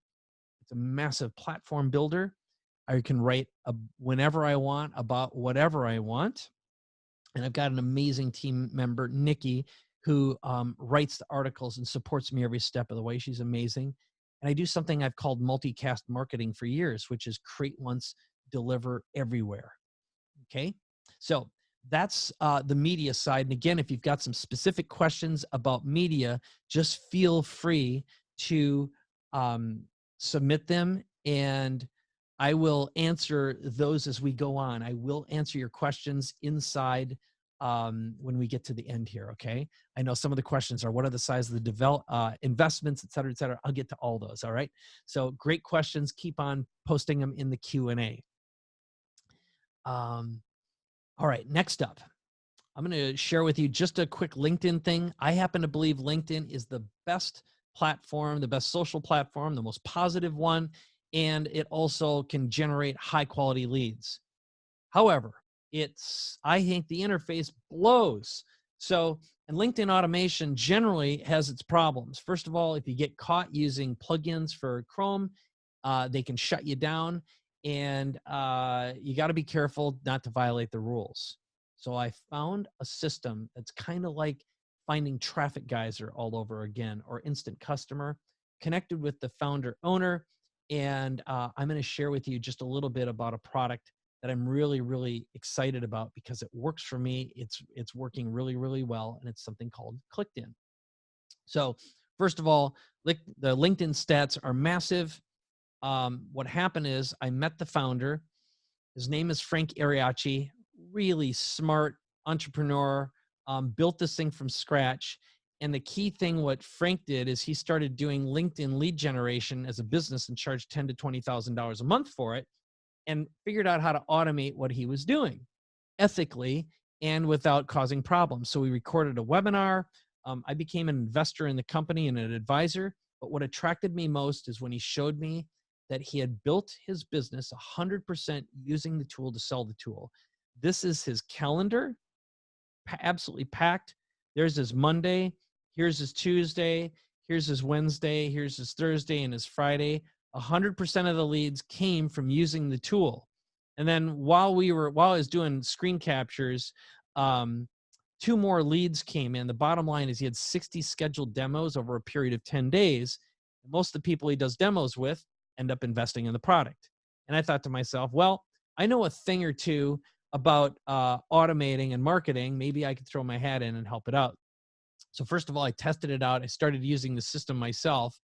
It's a massive platform builder. I can write whenever I want about whatever I want. And I've got an amazing team member, Nikki, who writes the articles and supports me every step of the way. She's amazing. And I do something I've called multicast marketing for years, which is create once, deliver everywhere. Okay. So that's the media side. And again, if you've got some specific questions about media, just feel free to submit them, and I will answer those as we go on. I will answer your questions inside when we get to the end here, okay? I know some of the questions are, what are the size of the investments, et cetera, et cetera. I'll get to all those, all right? So great questions. Keep on posting them in the Q&A. All right, next up, I'm going to share with you just a quick LinkedIn thing. I happen to believe LinkedIn is the best platform, the best social platform, the most positive one, and it also can generate high quality leads. However, I think the interface blows. So, and LinkedIn automation generally has its problems. First of all, if you get caught using plugins for Chrome, they can shut you down, and you got to be careful not to violate the rules. So I found a system that's kind of like finding Traffic Geyser all over again, or Instant Customer, connected with the founder owner. And I'm going to share with you just a little bit about a product that I'm really, really excited about because it works for me. It's working really, really well. And it's something called ClickedIn. So first of all, the LinkedIn stats are massive. What happened is I met the founder. His name is Frank Ariachi, really smart entrepreneur, built this thing from scratch. And the key thing, what Frank did is he started doing LinkedIn lead generation as a business and charged $10,000 to $20,000 a month for it, and figured out how to automate what he was doing ethically and without causing problems. So we recorded a webinar. I became an investor in the company and an advisor. But what attracted me most is when he showed me that he had built his business 100% using the tool to sell the tool. This is his calendar, absolutely packed. There's his Monday. Here's his Tuesday. Here's his Wednesday. Here's his Thursday and his Friday. 100% of the leads came from using the tool. And then while I was doing screen captures, 2 more leads came in. The bottom line is he had 60 scheduled demos over a period of 10 days. Most of the people he does demos with end up investing in the product. And I thought to myself, well, I know a thing or two about automating and marketing. Maybe I could throw my hat in and help it out. So first of all, I tested it out. I started using the system myself.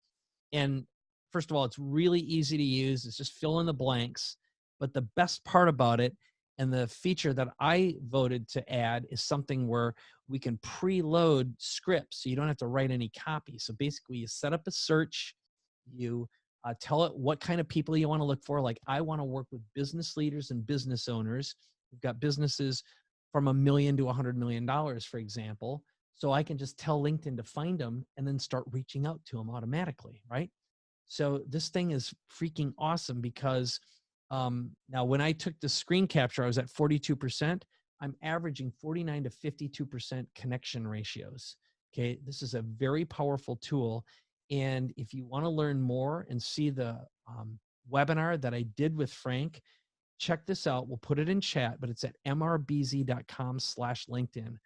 And first of all, it's really easy to use. It's just fill in the blanks. But the best part about it, and the feature that I voted to add, is something where we can preload scripts so you don't have to write any copy. So basically, you set up a search, you tell it what kind of people you want to look for. Like, I want to work with business leaders and business owners. We've got businesses from $1 million to $100 million, for example. So I can just tell LinkedIn to find them and then start reaching out to them automatically, right? So this thing is freaking awesome because now when I took the screen capture, I was at 42%. I'm averaging 49 to 52% connection ratios. Okay, this is a very powerful tool. And if you want to learn more and see the webinar that I did with Frank, check this out. We'll put it in chat, but it's at mrbz.com/LinkedIn.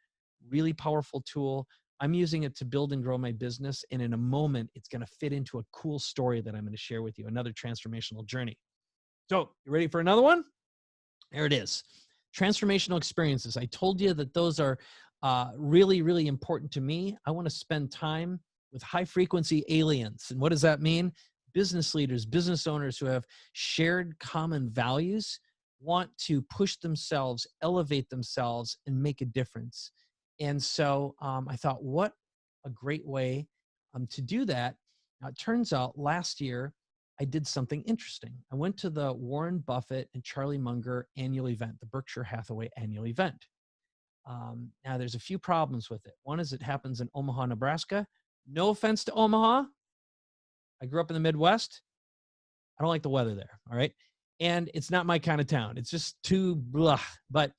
Really powerful tool. I'm using it to build and grow my business. And in a moment, it's going to fit into a cool story that I'm going to share with you, another transformational journey. So you ready for another one? There it is. Transformational experiences. I told you that those are really, really important to me. I want to spend time with high frequency aliens. And what does that mean? Business leaders, business owners who have shared common values, want to push themselves, elevate themselves, and make a difference. And so I thought, what a great way to do that. Now, it turns out last year, I did something interesting. I went to the Warren Buffett and Charlie Munger annual event, the Berkshire Hathaway annual event. Now, there's a few problems with it. One is it happens in Omaha, Nebraska. No offense to Omaha. I grew up in the Midwest. I don't like the weather there, all right? And it's not my kind of town. It's just too blah. But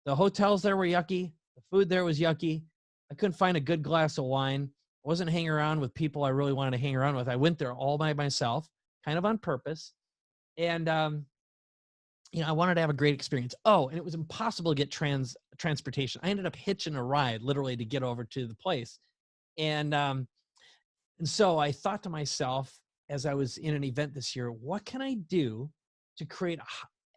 the hotels there were yucky. The food there was yucky. I couldn't find a good glass of wine. I wasn't hanging around with people I really wanted to hang around with. I went there all by myself, kind of on purpose. And, I wanted to have a great experience. Oh, and it was impossible to get transportation. I ended up hitching a ride literally to get over to the place. And so I thought to myself, as I was in an event this year, what can I do to create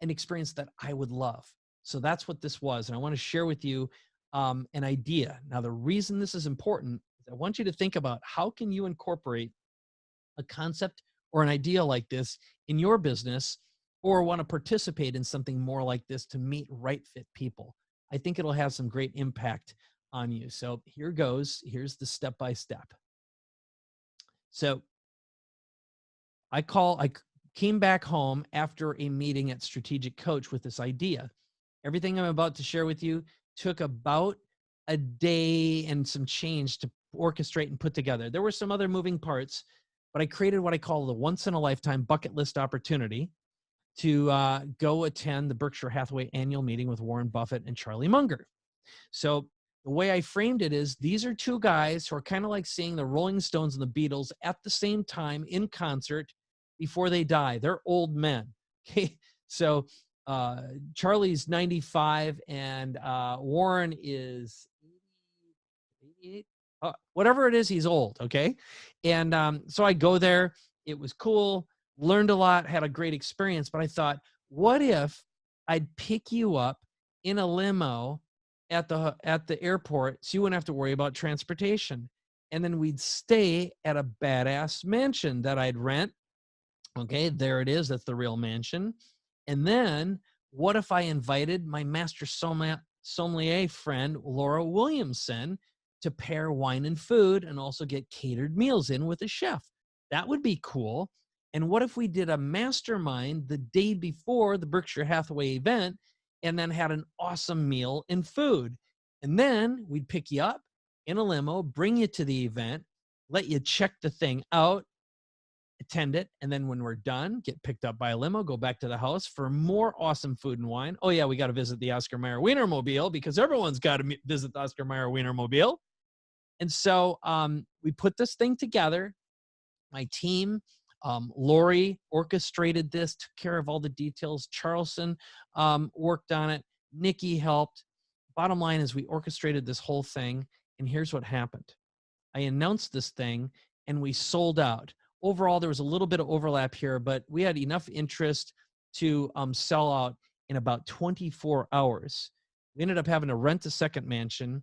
an experience that I would love? So that's what this was. And I want to share with you an idea. Now, the reason this is important is I want you to think about how can you incorporate a concept or an idea like this in your business, or want to participate in something more like this to meet right fit people. I think it'll have some great impact on you. So here goes. Here's the step-by-step. So I came back home after a meeting at Strategic Coach with this idea. Everything I'm about to share with you took about a day and some change to orchestrate and put together. There were some other moving parts, but I created what I call the once-in-a-lifetime bucket list opportunity to go attend the Berkshire Hathaway annual meeting with Warren Buffett and Charlie Munger. So the way I framed it is these are two guys who are kind of like seeing the Rolling Stones and the Beatles at the same time in concert before they die. They're old men. Okay. So Charlie's 95 and Warren is 88. Whatever it is, he's old. Okay. And so I go there. It was cool. Learned a lot, had a great experience, but I thought, what if I'd pick you up in a limo at the airport so you wouldn't have to worry about transportation? And then we'd stay at a badass mansion that I'd rent. Okay, there it is. That's the real mansion. And then what if I invited my master sommelier friend, Laura Williamson, to pair wine and food and also get catered meals in with a chef? That would be cool. And what if we did a mastermind the day before the Berkshire Hathaway event and then had an awesome meal and food? And then we'd pick you up in a limo, bring you to the event, let you check the thing out, attend it, and then when we're done, get picked up by a limo, go back to the house for more awesome food and wine. Oh yeah, we got to visit the Oscar Mayer Wienermobile because everyone's got to visit the Oscar Mayer Wienermobile. And so we put this thing together. My team, Lori orchestrated this, took care of all the details. Charleston worked on it. Nikki helped. Bottom line is we orchestrated this whole thing, and here's what happened. I announced this thing, and we sold out. Overall, there was a little bit of overlap here, but we had enough interest to sell out in about 24 hours. We ended up having to rent a second mansion.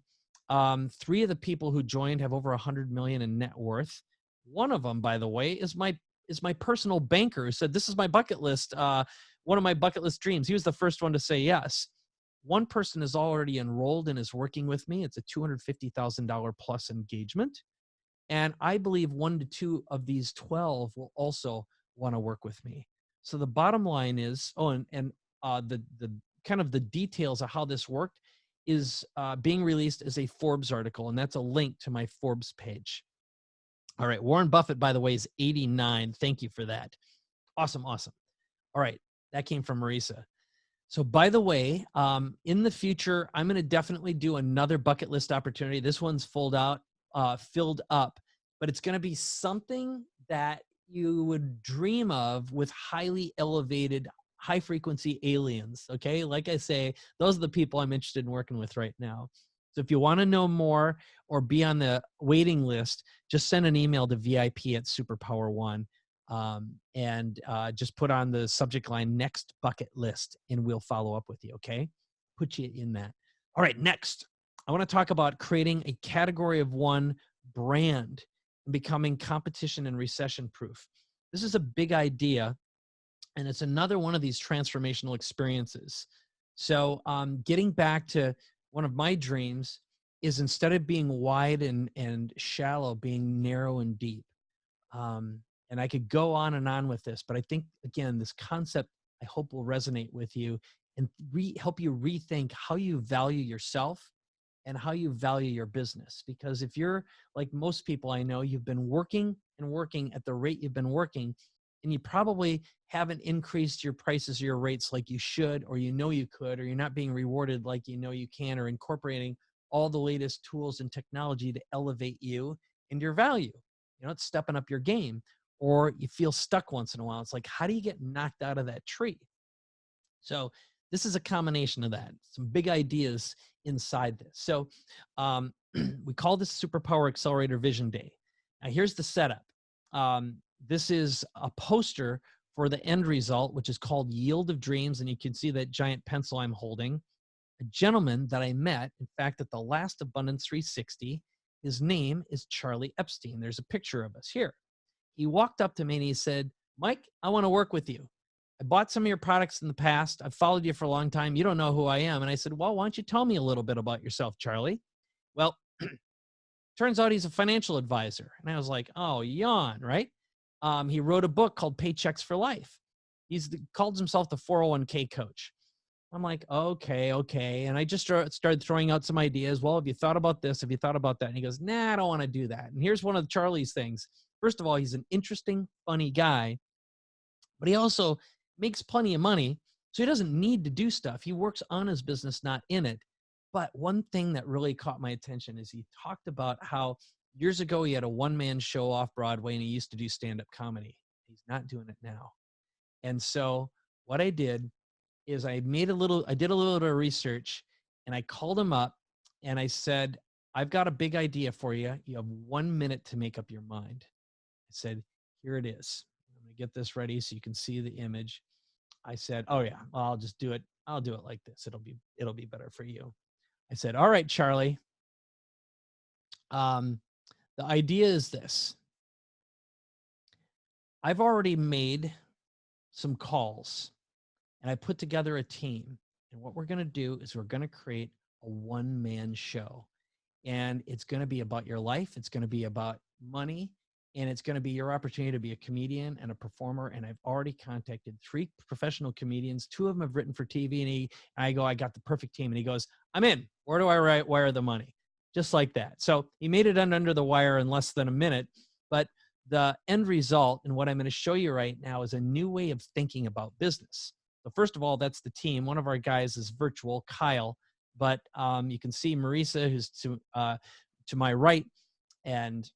3 of the people who joined have over 100 million in net worth. One of them, by the way, is my personal banker who said, this is my bucket list, one of my bucket list dreams. He was the first one to say yes. One person is already enrolled and is working with me. It's a $250,000 plus engagement. And I believe 1 to 2 of these 12 will also want to work with me. So the bottom line is, the kind of the details of how this worked is being released as a Forbes article. And that's a link to my Forbes page. All right. Warren Buffett, by the way, is 89. Thank you for that. Awesome. Awesome. All right. That came from Marisa. So by the way, in the future, I'm going to definitely do another bucket list opportunity. This one's filled up. but it's going to be something that you would dream of with highly elevated, high frequency aliens. Okay. Like I say, those are the people I'm interested in working with right now. So if you want to know more or be on the waiting list, just send an email to VIP@superpower1 and just put on the subject line next bucket list and we'll follow up with you. Okay. Put you in that. All right. Next, I want to talk about creating a category of one brand and becoming competition and recession proof. This is a big idea, and it's another one of these transformational experiences. So getting back to one of my dreams is, instead of being wide and shallow, being narrow and deep. And I could go on and on with this, but I think, again, this concept, I hope, will resonate with you and help you rethink how you value yourself and how you value your business. Because if you're like most people I know, you've been working and working at the rate you've been working, and you probably haven't increased your prices or your rates like you should, or you know you could, or you're not being rewarded like you know you can, or incorporating all the latest tools and technology to elevate you and your value. It's stepping up your game, or you feel stuck once in a while. It's like, how do you get knocked out of that tree? So this is a combination of that. Some big ideas inside this. So we call this Superpower Accelerator Vision Day. Now here's the setup. This is a poster for the end result, which is called Yield of Dreams. And you can see that giant pencil I'm holding. A gentleman that I met, in fact, at the last Abundance 360, his name is Charlie Epstein. There's a picture of us here. He walked up to me and he said, "Mike, I want to work with you. I bought some of your products in the past. I've followed you for a long time. You don't know who I am." And I said, "Well, why don't you tell me a little bit about yourself, Charlie?" Well, turns out he's a financial advisor. And I was like, oh, yawn, right? He wrote a book called Paychecks for Life. Calls himself the 401k coach. I'm like, okay. And I just started throwing out some ideas. Well, have you thought about this? Have you thought about that? And he goes, nah, I don't want to do that. And here's one of Charlie's things. First of all, he's an interesting, funny guy, but he also makes plenty of money. So he doesn't need to do stuff. He works on his business, not in it. But one thing that really caught my attention is he talked about how years ago he had a one-man show off Broadway and he used to do stand-up comedy. He's not doing it now. And so what I did is I did a little bit of research, and I called him up and I said, "I've got a big idea for you. You have 1 minute to make up your mind." I said, "Here it is. I'm going to get this ready so you can see the image." I said, "Oh yeah, well, I'll just do it. I'll do it like this. It'll be better for you." I said, "All right, Charlie. The idea is this. I've already made some calls and I put together a team. And what we're going to do is we're going to create a one-man show. And it's going to be about your life. It's going to be about money. And it's going to be your opportunity to be a comedian and a performer. And I've already contacted 3 professional comedians. 2 of them have written for TV. And I go, I got the perfect team. And he goes, I'm in. Where do I wire the money? Just like that. So he made it under the wire in less than a minute. But the end result, and what I'm going to show you right now, is a new way of thinking about business. So first of all, that's the team. One of our guys is virtual, Kyle. But you can see Marisa, who's to my right, and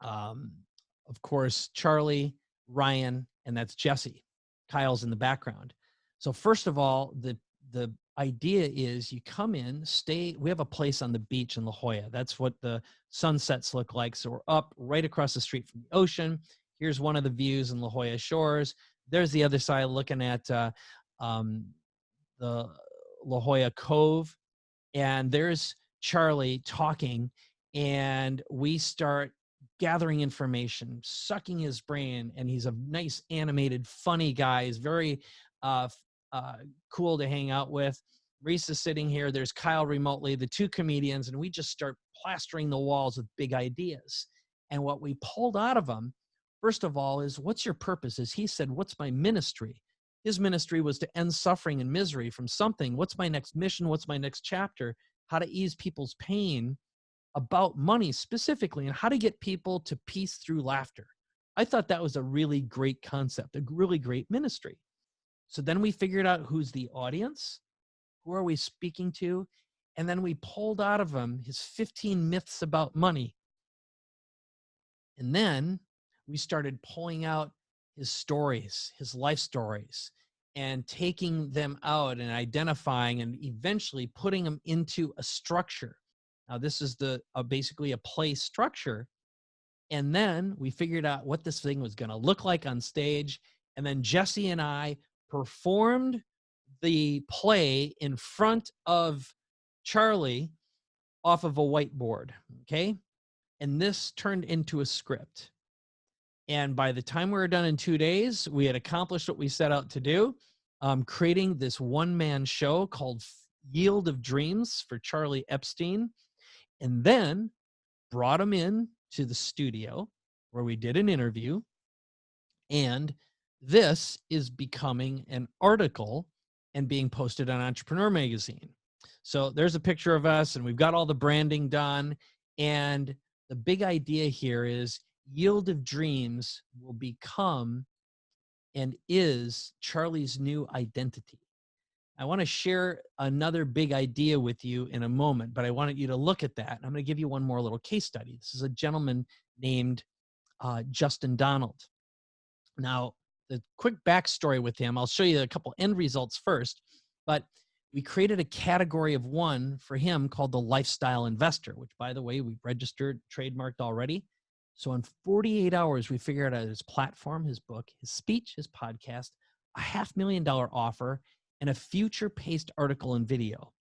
of course, Charlie, Ryan, and that's Jesse. Kyle's in the background. So first of all, the idea is you come in, stay. We have a place on the beach in La Jolla. That's what the sunsets look like. So we're up right across the street from the ocean. Here's one of the views in La Jolla shores. There's the other side looking at the La Jolla Cove. And there's Charlie talking, and we start gathering information, sucking his brain. And he's a nice, animated, funny guy. He's very cool to hang out with. Reese is sitting here. There's Kyle remotely, the 2 comedians, and we just start plastering the walls with big ideas. And what we pulled out of him, first of all, is, what's your purpose? As he said, what's my ministry? His ministry was to end suffering and misery from something. What's my next mission? What's my next chapter? How to ease people's pain about money specifically, and how to get people to peace through laughter. I thought that was a really great concept, a really great ministry. So then we figured out who's the audience, who are we speaking to, and then we pulled out of him his 15 myths about money. And then we started pulling out his stories, his life stories, and taking them out and identifying and eventually putting them into a structure. Now, this is basically a play structure. And then we figured out what this thing was going to look like on stage. And then Jesse and I performed the play in front of Charlie off of a whiteboard. Okay. And this turned into a script. And by the time we were done in 2 days, we had accomplished what we set out to do, creating this one-man show called Yield of Dreams for Charlie Epstein, and then brought him in to the studio where we did an interview. And this is becoming an article and being posted on Entrepreneur Magazine. So there's a picture of us, and we've got all the branding done. And the big idea here is Yield of Dreams will become and is Charlie's new identity. I want to share another big idea with you in a moment, but I wanted you to look at that. I'm going to give you one more little case study. This is a gentleman named Justin Donald. Now, the quick backstory with him, I'll show you a couple end results first, but we created a category of one for him called the lifestyle investor, which, by the way, we've registered, trademarked already. So in 48 hours, we figured out his platform, his book, his speech, his podcast, a $500,000 offer, and a future-paced article and video.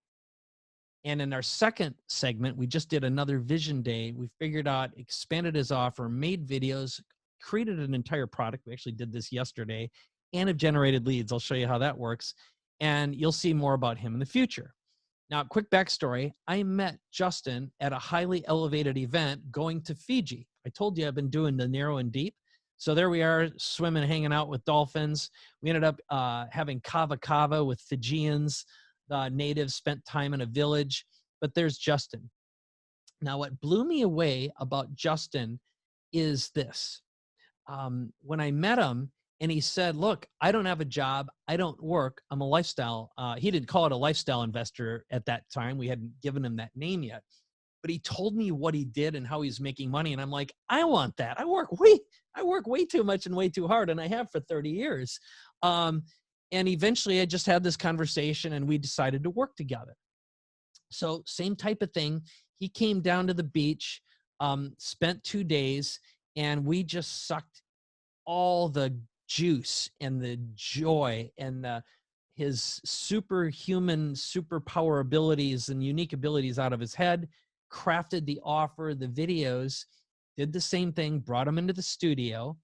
And in our second segment, we just did another vision day. We figured out, expanded his offer, made videos, created an entire product. We actually did this yesterday, and have generated leads. I'll show you how that works. And you'll see more about him in the future. Now, quick backstory. I met Justin at a highly elevated event going to Fiji. I told you I've been doing the narrow and deep. So there we are, swimming, hanging out with dolphins. We ended up having kava kava with Fijians. The natives, spent time in a village. But there's Justin. Now, what blew me away about Justin is this. When I met him, and he said, look, I don't have a job. I don't work. I'm a lifestyle. He didn't call it a lifestyle investor at that time. We hadn't given him that name yet. But he told me what he did and how he's making money. And I'm like, I want that. I work way too much and way too hard. And I have for 30 years. And eventually I just had this conversation and we decided to work together. So same type of thing. He came down to the beach, spent 2 days, and we just sucked all the juice and the joy and his superhuman superpower abilities and unique abilities out of his head, crafted the offer, the videos, did the same thing, brought him into the studio.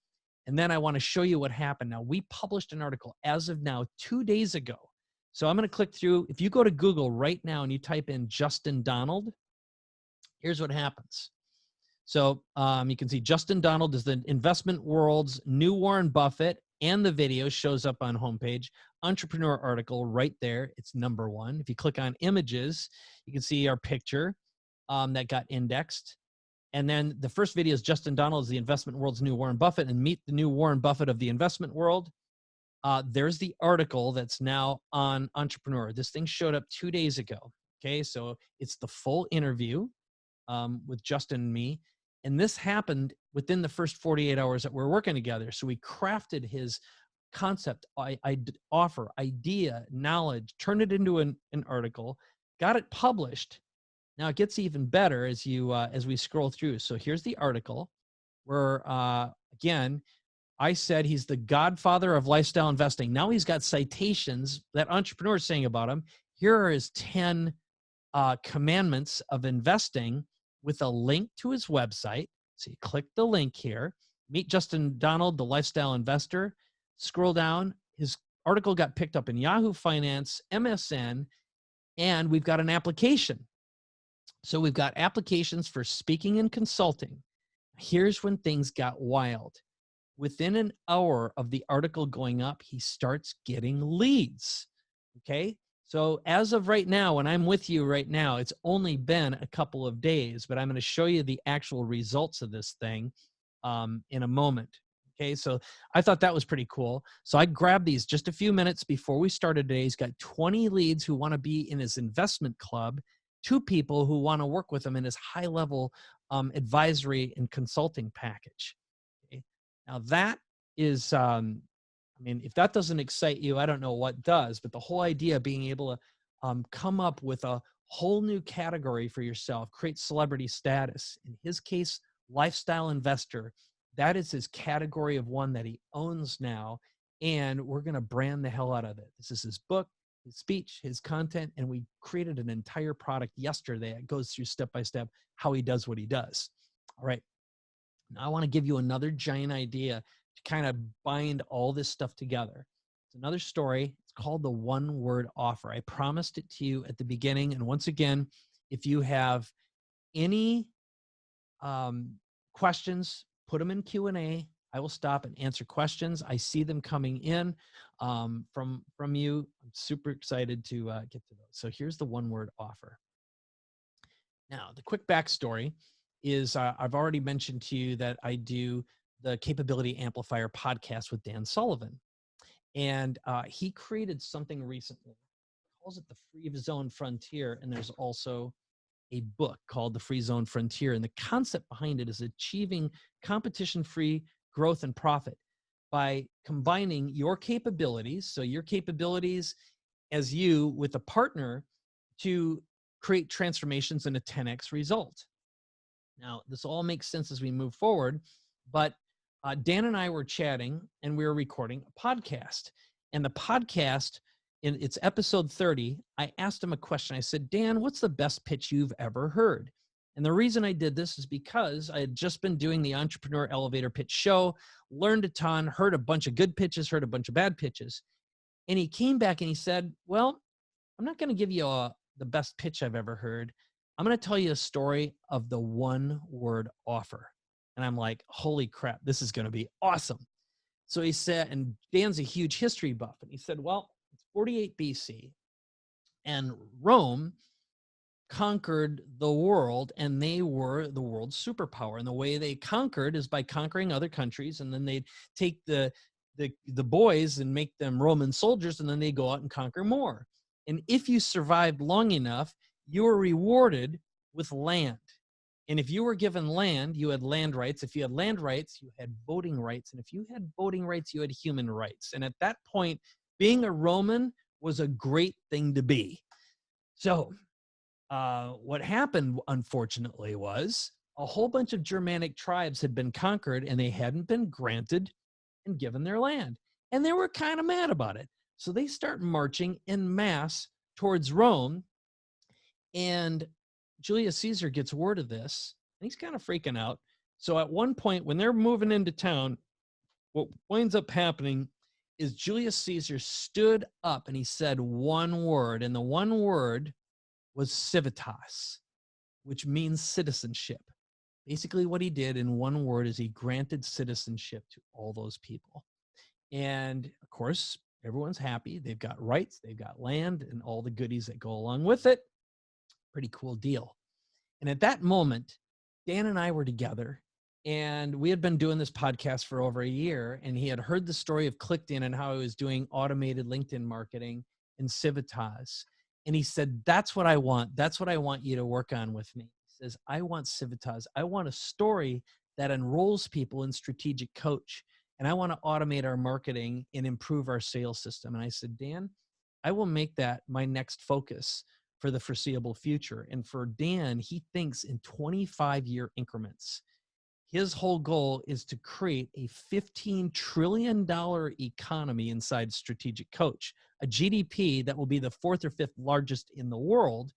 And then I want to show you what happened. Now, we published an article as of now 2 days ago. So I'm going to click through. If you go to Google right now and you type in Justin Donald, here's what happens. So you can see Justin Donald is the investment world's new Warren Buffett, and the video shows up on homepage. Entrepreneur article right there. It's number one. If you click on images, you can see our picture that got indexed. And then the first video is Justin Donald is the investment world's new Warren Buffett, and meet the new Warren Buffett of the investment world. There's the article that's now on Entrepreneur. This thing showed up 2 days ago. Okay, so it's the full interview with Justin and me. And this happened within the first 48 hours that we're working together. So we crafted his concept, offer, idea, knowledge, turned it into an article, got it published. Now it gets even better as we scroll through. So here's the article where, again, I said he's the godfather of lifestyle investing. Now he's got citations that entrepreneurs saying about him. Here are his 10 commandments of investing, with a link to his website. So you click the link here, meet Justin Donald, the lifestyle investor. Scroll down. His article got picked up in Yahoo Finance, MSN, and we've got an application. So we've got applications for speaking and consulting. Here's when things got wild. Within an hour of the article going up, he starts getting leads. Okay. So as of right now, when I'm with you right now, it's only been a couple of days, but I'm going to show you the actual results of this thing in a moment. Okay, so I thought that was pretty cool. So I grabbed these just a few minutes before we started today. He's got 20 leads who want to be in his investment club 2 people who want to work with him in his high-level advisory and consulting package. Okay? Now that is, I mean, if that doesn't excite you, I don't know what does. But the whole idea of being able to come up with a whole new category for yourself, create celebrity status. In his case, lifestyle investor. That is his category of one that he owns now. And we're going to brand the hell out of it. This is his book, his speech, his content. And we created an entire product yesterday that goes through step by step how he does what he does. All right. Now I want to give you another giant idea to kind of bind all this stuff together. It's another story. It's called the one word offer. I promised it to you at the beginning. And once again, if you have any questions, put them in Q&A. I will stop and answer questions. I see them coming in from you. I'm super excited to get to those. So here's the one word offer. Now, the quick backstory is I've already mentioned to you that I do the Capability Amplifier podcast with Dan Sullivan. And he created something recently. He calls it the Free Zone Frontier. And there's also a book called The Free Zone Frontier. And the concept behind it is achieving competition-free growth and profit by combining your capabilities, so your capabilities as you with a partner, to create transformations in a 10x result. Now, this all makes sense as we move forward, but Dan and I were chatting and we were recording a podcast. And the podcast, in its episode 30, I asked him a question. I said, Dan, what's the best pitch you've ever heard? And the reason I did this is because I had just been doing the Entrepreneur Elevator Pitch Show, learned a ton, heard a bunch of good pitches, heard a bunch of bad pitches. And he came back and he said, well, I'm not going to give you the best pitch I've ever heard. I'm going to tell you a story of the one word offer. And I'm like, holy crap, this is going to be awesome. So he said, and Dan's a huge history buff. And he said, well, it's 48 BC and Rome conquered the world and they were the world's superpower. And the way they conquered is by conquering other countries. And then they'd take the boys and make them Roman soldiers. And then they go out and conquer more. And if you survived long enough, you were rewarded with land. And if you were given land, you had land rights. If you had land rights, you had voting rights. And if you had voting rights, you had human rights. And at that point, being a Roman was a great thing to be. So what happened, unfortunately, was a whole bunch of Germanic tribes had been conquered and they hadn't been granted and given their land. And they were kind of mad about it. So they start marching en masse towards Rome. And Julius Caesar gets word of this, and he's kind of freaking out. So at one point, when they're moving into town, what winds up happening is Julius Caesar stood up and he said one word, and the one word was civitas, which means citizenship. Basically, what he did in one word is he granted citizenship to all those people. And of course, everyone's happy. They've got rights, they've got land, and all the goodies that go along with it. Pretty cool deal. And at that moment, Dan and I were together, and we had been doing this podcast for over a year, and he had heard the story of ClickedIn and how I was doing automated LinkedIn marketing in Civitas. And he said, that's what I want. That's what I want you to work on with me. He says, I want Civitas. I want a story that enrolls people in Strategic Coach. And I want to automate our marketing and improve our sales system. And I said, Dan, I will make that my next focus for the foreseeable future. And for Dan, he thinks in 25-year increments. His whole goal is to create a $15 trillion economy inside Strategic Coach, a GDP that will be the 4th or 5th largest in the world.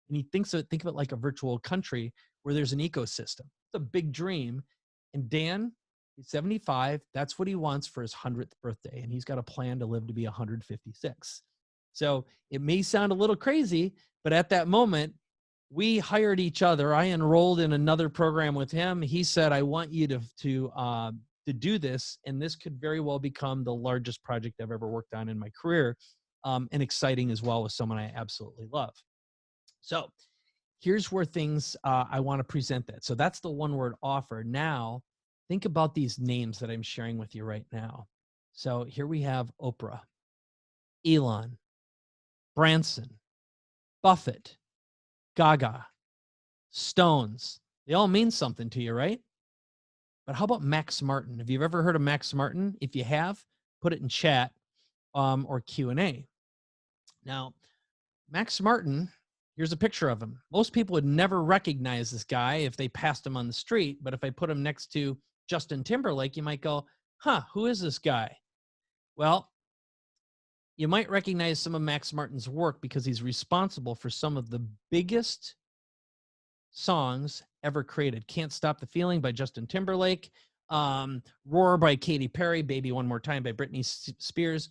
And he thinks of it, think of it like a virtual country where there's an ecosystem. It's a big dream. And Dan, he's 75. That's what he wants for his 100th birthday. And he's got a plan to live to be 156. So it may sound a little crazy, but at that moment, we hired each other. I enrolled in another program with him. He said, I want you to do this. And this could very well become the largest project I've ever worked on in my career, and exciting as well with someone I absolutely love. So here's where things I want to present that. So that's the one word offer. Now, think about these names that I'm sharing with you right now. So here we have Oprah, Elon, Branson, Buffett, Gaga, Stones. They all mean something to you, right? But how about Max Martin? Have you ever heard of Max Martin? If you have, put it in chat or Q&A. Now, Max Martin, here's a picture of him. Most people would never recognize this guy if they passed him on the street, but if I put him next to Justin Timberlake, you might go, huh, who is this guy? Well, you might recognize some of Max Martin's work because he's responsible for some of the biggest songs ever created. Can't Stop the Feeling by Justin Timberlake, Roar by Katy Perry, Baby One More Time by Britney Spears,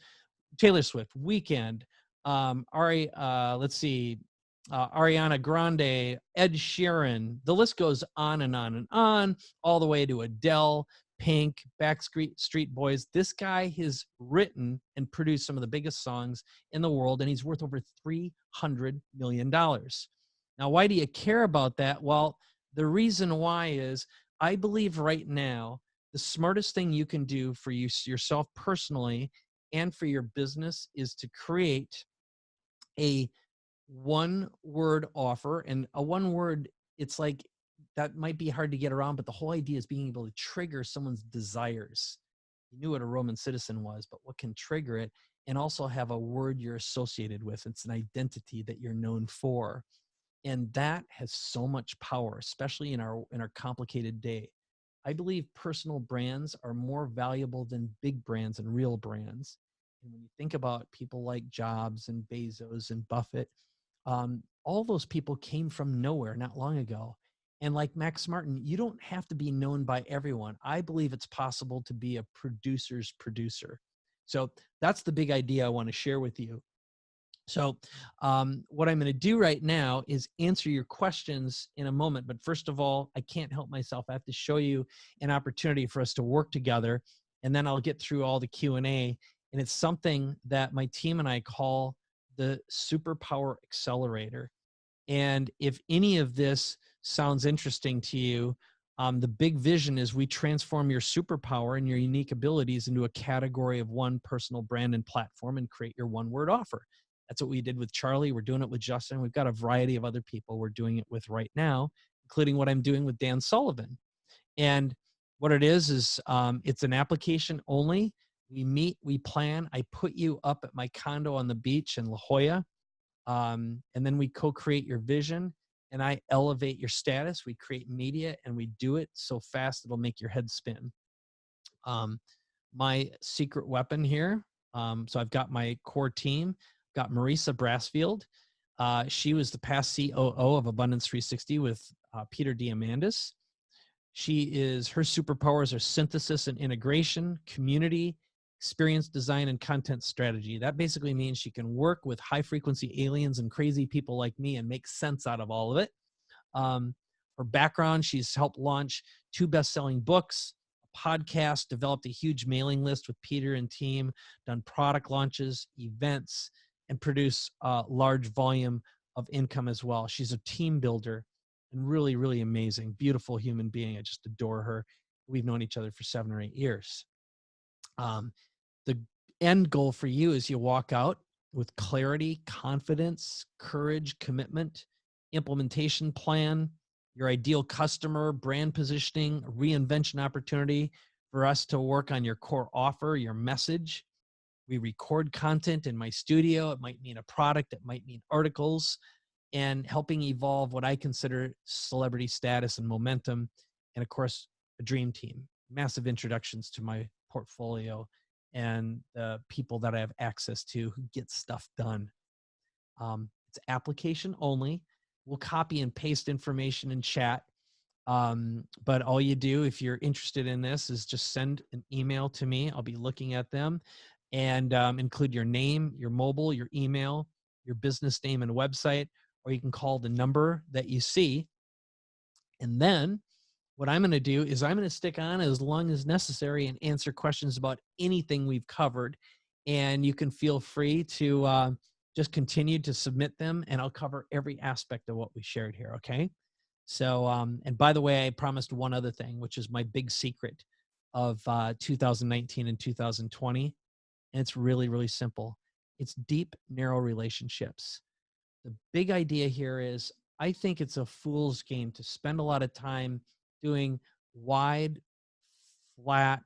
Taylor Swift, Weekend, let's see, Ariana Grande, Ed Sheeran. The list goes on and on and on, all the way to Adele, Pink, Backstreet Boys. This guy has written and produced some of the biggest songs in the world, and he's worth over $300 million. Now, why do you care about that? Well, the reason why is I believe right now the smartest thing you can do for yourself personally and for your business is to create a one-word offer. And a one-word, it's like that might be hard to get around, but the whole idea is being able to trigger someone's desires. You knew what a Roman citizen was, but what can trigger it, and also have a word you're associated with. It's an identity that you're known for. And that has so much power, especially in our complicated day. I believe personal brands are more valuable than big brands and real brands. And when you think about people like Jobs and Bezos and Buffett, all those people came from nowhere not long ago. And like Max Martin, you don't have to be known by everyone. I believe it's possible to be a producer's producer. So that's the big idea I want to share with you. So what I'm going to do right now is answer your questions in a moment. But first of all, I can't help myself. I have to show you an opportunity for us to work together. And then I'll get through all the Q&A. And it's something that my team and I call the Superpower Accelerator. And if any of this sounds interesting to you, the big vision is we transform your superpower and your unique abilities into a category of one personal brand and platform and create your one-word offer. That's what we did with Charlie. We're doing it with Justin. We've got a variety of other people we're doing it with right now, including what I'm doing with Dan Sullivan. And what it is it's an application only. We meet, we plan. I put you up at my condo on the beach in La Jolla. And then we co-create your vision, and I elevate your status. We create media, and we do it so fast it'll make your head spin. My secret weapon here. So I've got my core team. Got Marisa Brassfield. She was the past COO of Abundance 360 with Peter Diamandis. Her superpowers are synthesis and integration, community, experience design, and content strategy. That basically means she can work with high frequency aliens and crazy people like me and make sense out of all of it. Her background, she's helped launch 2 best-selling books, a podcast, developed a huge mailing list with Peter and team, done product launches, events, and produce a large volume of income as well. She's a team builder and really, really amazing, beautiful human being. I just adore her. We've known each other for 7 or 8 years. The end goal for you is you walk out with clarity, confidence, courage, commitment, implementation plan, your ideal customer, brand positioning, reinvention opportunity for us to work on your core offer, your message. We record content in my studio. It might mean a product. It might mean articles, and helping evolve what I consider celebrity status and momentum. And of course, a dream team, massive introductions to my portfolio and the people that I have access to who get stuff done. It's application only. We'll copy and paste information in chat. But all you do if you're interested in this is just send an email to me. I'll be looking at them, and include your name, your mobile, your email, your business name and website, or you can call the number that you see. And then what I'm going to do is I'm going to stick on as long as necessary and answer questions about anything we've covered. And you can feel free to just continue to submit them, and I'll cover every aspect of what we shared here. Okay. So, and by the way, I promised one other thing, which is my big secret of 2019 and 2020. And it's really, really simple. It's deep, narrow relationships. The big idea here is I think it's a fool's game to spend a lot of time doing wide, flat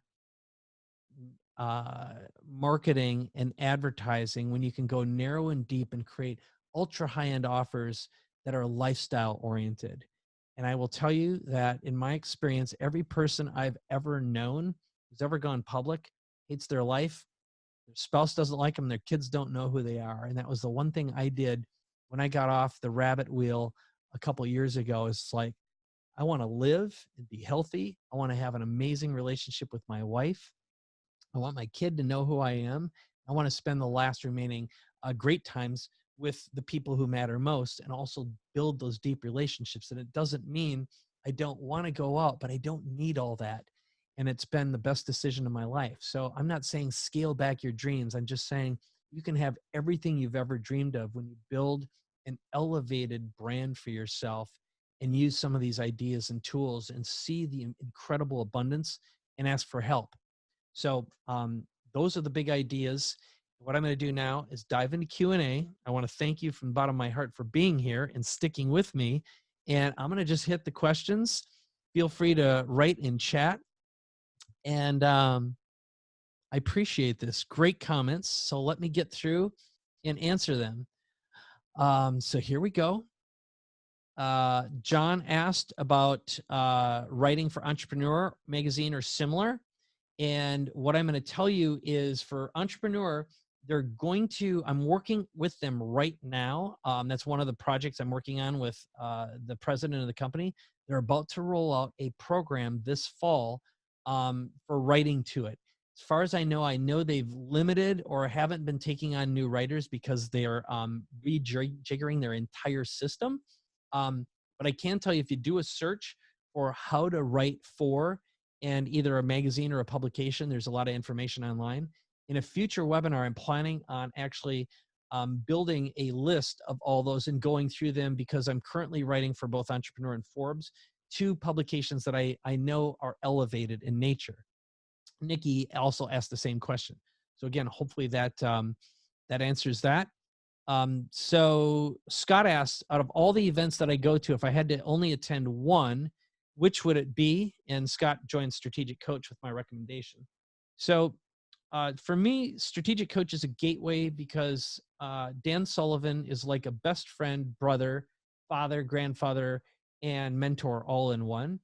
uh, marketing and advertising when you can go narrow and deep and create ultra high end offers that are lifestyle oriented. And I will tell you that in my experience, every person I've ever known who's ever gone public hates their life. Their spouse doesn't like them. Their kids don't know who they are. And that was the one thing I did when I got off the rabbit wheel a couple years ago. Is like, I want to live and be healthy. I want to have an amazing relationship with my wife. I want my kid to know who I am. I want to spend the last remaining great times with the people who matter most and also build those deep relationships. And it doesn't mean I don't want to go out, but I don't need all that. And it's been the best decision of my life. So I'm not saying scale back your dreams. I'm just saying you can have everything you've ever dreamed of when you build an elevated brand for yourself and use some of these ideas and tools and see the incredible abundance and ask for help. So those are the big ideas. What I'm going to do now is dive into Q&A. I want to thank you from the bottom of my heart for being here and sticking with me. And I'm going to just hit the questions. Feel free to write in chat. And I appreciate this. Great comments. So let me get through and answer them. So here we go. John asked about writing for Entrepreneur magazine or similar. And what I'm going to tell you is for Entrepreneur, I'm working with them right now. That's one of the projects I'm working on with the president of the company. They're about to roll out a program this fall for writing to it. As far as I know they've limited or haven't been taking on new writers because they are rejiggering their entire system. But I can tell you, if you do a search for how to write for and either a magazine or a publication, there's a lot of information online. In a future webinar, I'm planning on actually building a list of all those and going through them because I'm currently writing for both Entrepreneur and Forbes, two publications that I know are elevated in nature. Nikki also asked the same question. So again, hopefully that that answers that. So Scott asked, out of all the events that I go to, if I had to only attend one, which would it be? And Scott joined Strategic Coach with my recommendation. So for me, Strategic Coach is a gateway because Dan Sullivan is like a best friend, brother, father, grandfather, and mentor all in one.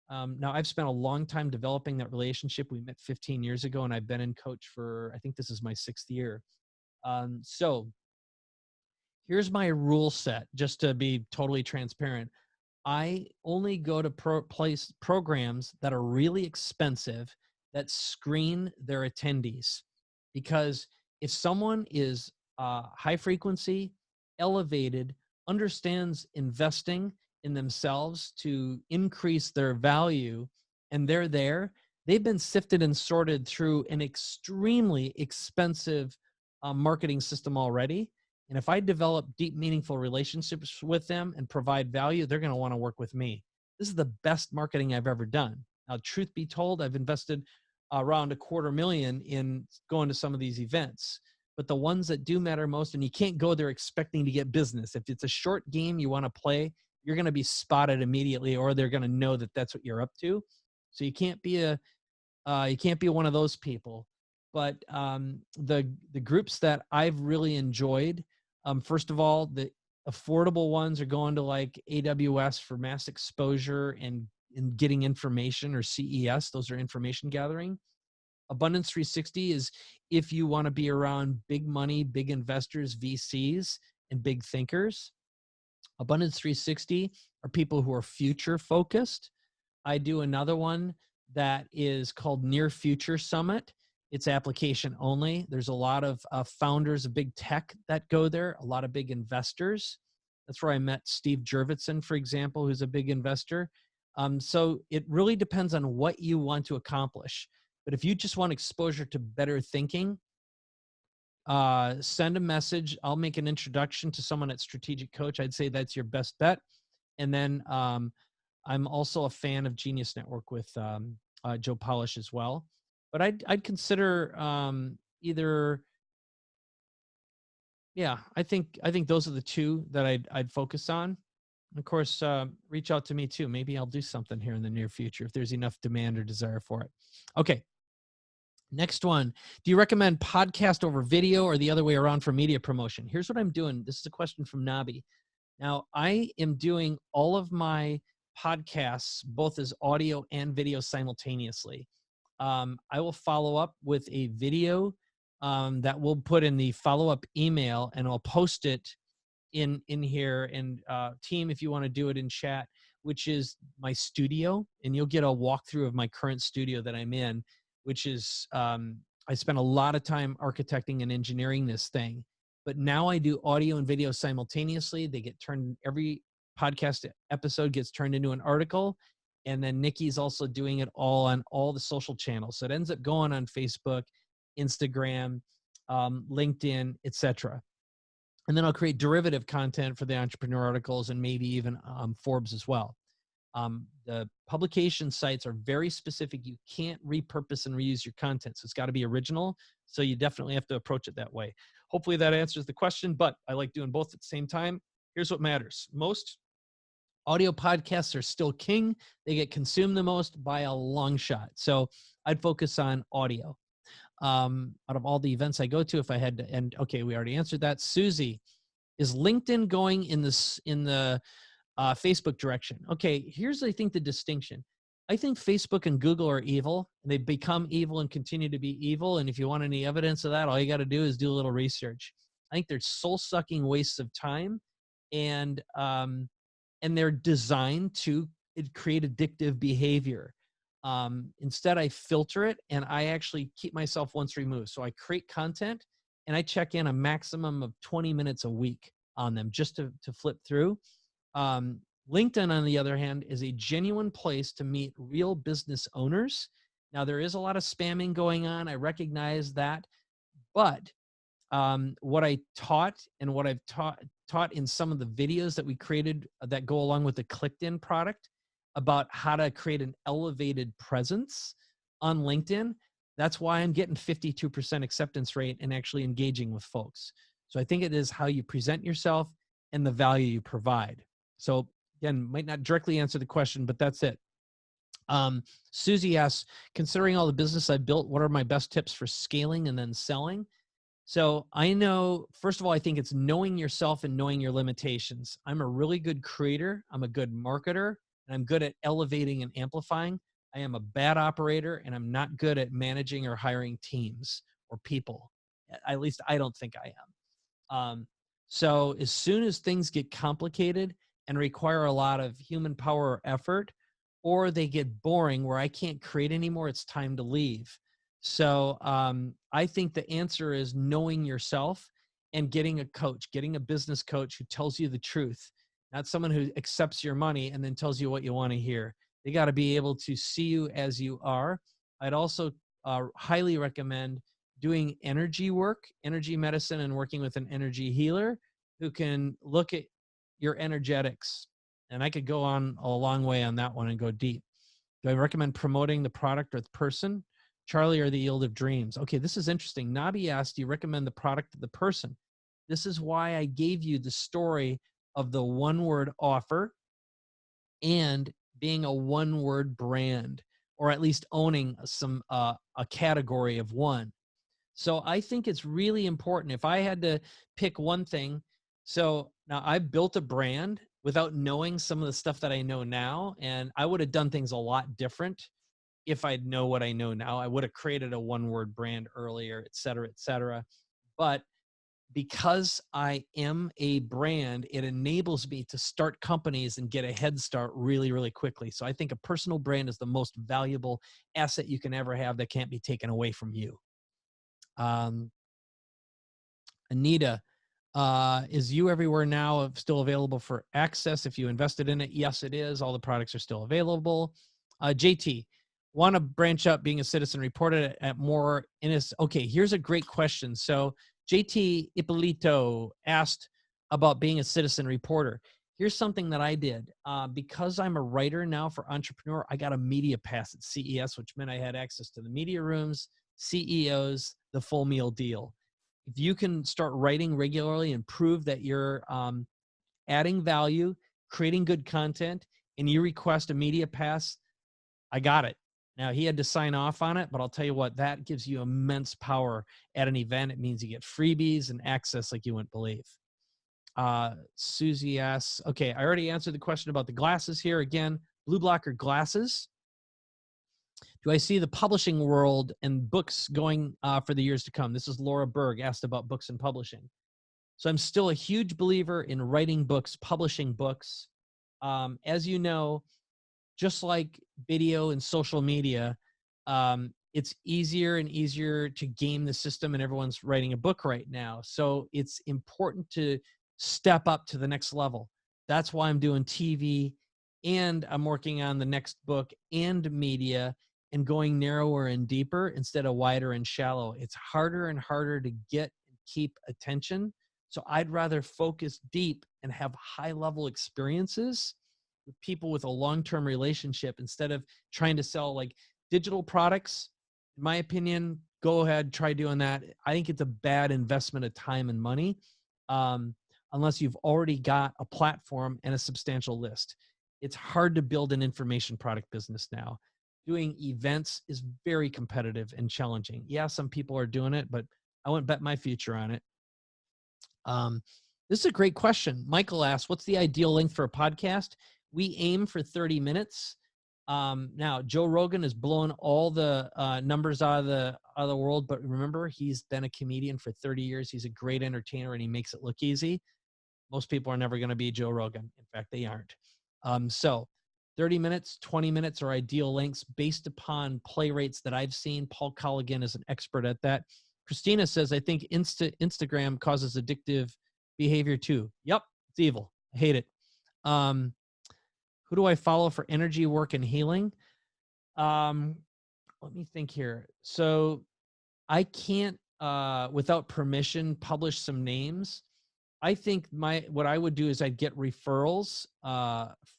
Now, I've spent a long time developing that relationship. We met 15 years ago, and I've been in coach for, I think this is my 6th year. So here's my rule set, just to be totally transparent. I only go to programs that are really expensive that screen their attendees. Because if someone is high frequency, elevated, understands investing in themselves to increase their value, and they're there, they've been sifted and sorted through an extremely expensive marketing system already. And if I develop deep, meaningful relationships with them and provide value, they're going to want to work with me. This is the best marketing I've ever done. Now, truth be told, I've invested around $250,000 in going to some of these events. But the ones that do matter most, and you can't go there expecting to get business. If it's a short game you want to play, you're going to be spotted immediately, or they're going to know that that's what you're up to. So you can't be one of those people. But the groups that I've really enjoyed, first of all, the affordable ones are going to like AWS for mass exposure and getting information, or CES. Those are information gathering. Abundance 360 is if you want to be around big money, big investors, VCs, and big thinkers. Abundance 360 are people who are future focused. I do another one that is called Near Future Summit. It's application only. There's a lot of founders of big tech that go there, a lot of big investors. That's where I met Steve Jurvetson, for example, who's a big investor. So it really depends on what you want to accomplish. But if you just want exposure to better thinking, send a message. I'll make an introduction to someone at Strategic Coach. I'd say that's your best bet. And then I'm also a fan of Genius Network with Joe Polish as well. But I'd consider either. Yeah, I think those are the two that I'd focus on. Of course, reach out to me too. Maybe I'll do something here in the near future if there's enough demand or desire for it. Okay. Next one. Do you recommend podcast over video or the other way around for media promotion? Here's what I'm doing. This is a question from Nabi. Now, I am doing all of my podcasts, both as audio and video simultaneously. I will follow up with a video that we'll put in the follow-up email, and I'll post it in here. And team, if you want to do it in chat, which is my studio, and you'll get a walkthrough of my current studio that I'm in, which is I spent a lot of time architecting and engineering this thing, but now I do audio and video simultaneously. They get turned, every podcast episode gets turned into an article, and then Nikki's also doing it all on all the social channels, so it ends up going on Facebook, Instagram, LinkedIn, etc. And then I'll create derivative content for the entrepreneur articles and maybe even Forbes as well. The publication sites are very specific. You can't repurpose and reuse your content. So it's got to be original. So you definitely have to approach it that way. Hopefully that answers the question, but I like doing both at the same time. Here's what matters. Most audio podcasts are still king. They get consumed the most by a long shot. So I'd focus on audio. Out of all the events I go to, if I had to, and okay, we already answered that. Susie, is LinkedIn going in the Facebook direction? Okay, here's, I think, the distinction. I think Facebook and Google are evil, and they've become evil and continue to be evil. And if you want any evidence of that, all you got to do is do a little research. I think they're soul-sucking wastes of time, and they're designed to create addictive behavior. Instead, I filter it, and I actually keep myself once removed. So I create content, and I check in a maximum of 20 minutes a week on them just to flip through. LinkedIn, on the other hand, is a genuine place to meet real business owners. Now, there is a lot of spamming going on. I recognize that. But what I taught and what I've taught in some of the videos that we created that go along with the clicked-in product about how to create an elevated presence on LinkedIn, that's why I'm getting 52% acceptance rate and actually engaging with folks. So I think it is how you present yourself and the value you provide. So again, might not directly answer the question, but that's it. Susie asks, considering all the business I've built, what are my best tips for scaling and then selling? So I know, first of all, I think it's knowing yourself and knowing your limitations. I'm a really good creator. I'm a good marketer, and I'm good at elevating and amplifying. I am a bad operator, and I'm not good at managing or hiring teams or people. At least I don't think I am. So as soon as things get complicated and require a lot of human power or effort, or they get boring where I can't create anymore, it's time to leave. So I think the answer is knowing yourself and getting a coach, getting a business coach who tells you the truth, not someone who accepts your money and then tells you what you want to hear. They got to be able to see you as you are. I'd also highly recommend doing energy work, energy medicine, and working with an energy healer who can look at your energetics. And I could go on a long way on that one and go deep. Do I recommend promoting the product or the person? Charlie, or the Yield of Dreams? Okay, this is interesting. Nabi asked, do you recommend the product or the person? This is why I gave you the story of the one-word offer and being a one-word brand, or at least owning some a category of one. So I think it's really important. If I had to pick one thing, so now I built a brand without knowing some of the stuff that I know now, and I would have done things a lot different if I know what I know now. I would have created a one-word brand earlier, et cetera, et cetera. But because I am a brand, it enables me to start companies and get a head start really, really quickly. So I think a personal brand is the most valuable asset you can ever have that can't be taken away from you. Anita, is You Everywhere Now still available for access if you invested in it? Yes, it is. All the products are still available. JT, want to branch up being a citizen, report it at more in a, okay, here's a great question. So JT Ippolito asked about being a citizen reporter. Here's something that I did. Because I'm a writer now for Entrepreneur, I got a media pass at CES, which meant I had access to the media rooms, CEOs, the full meal deal. If you can start writing regularly and prove that you're adding value, creating good content and you request a media pass, I got it. Now, he had to sign off on it, but I'll tell you what, that gives you immense power at an event. It means you get freebies and access like you wouldn't believe. Susie asks, okay, I already answered the question about the glasses here. Again, blue blocker glasses. Do I see the publishing world and books going for the years to come? This is Laura Berg, asked about books and publishing. So I'm still a huge believer in writing books, publishing books. As you know, just like video and social media, it's easier and easier to game the system, and everyone's writing a book right now. So it's important to step up to the next level. That's why I'm doing TV, and I'm working on the next book and media, and going narrower and deeper instead of wider and shallow. It's harder and harder to get and keep attention. So I'd rather focus deep and have high level experiences with people with a long-term relationship instead of trying to sell like digital products. In my opinion, go ahead, try doing that. I think it's a bad investment of time and money, unless you've already got a platform and a substantial list. It's hard to build an information product business now. Doing events is very competitive and challenging. Yeah, some people are doing it, but I wouldn't bet my future on it. This is a great question. Michael asks, what's the ideal length for a podcast? We aim for 30 minutes. Now, Joe Rogan is blowing all the numbers out of the world, but remember, he's been a comedian for 30 years. He's a great entertainer, and he makes it look easy. Most people are never going to be Joe Rogan. In fact, they aren't. So 30 minutes, 20 minutes are ideal lengths based upon play rates that I've seen. Paul Colligan is an expert at that. Christina says, I think Instagram causes addictive behavior too. Yep, it's evil. I hate it. Who do I follow for energy work and healing? Let me think here. So I can't, without permission, publish some names. I think what I would do is I'd get referrals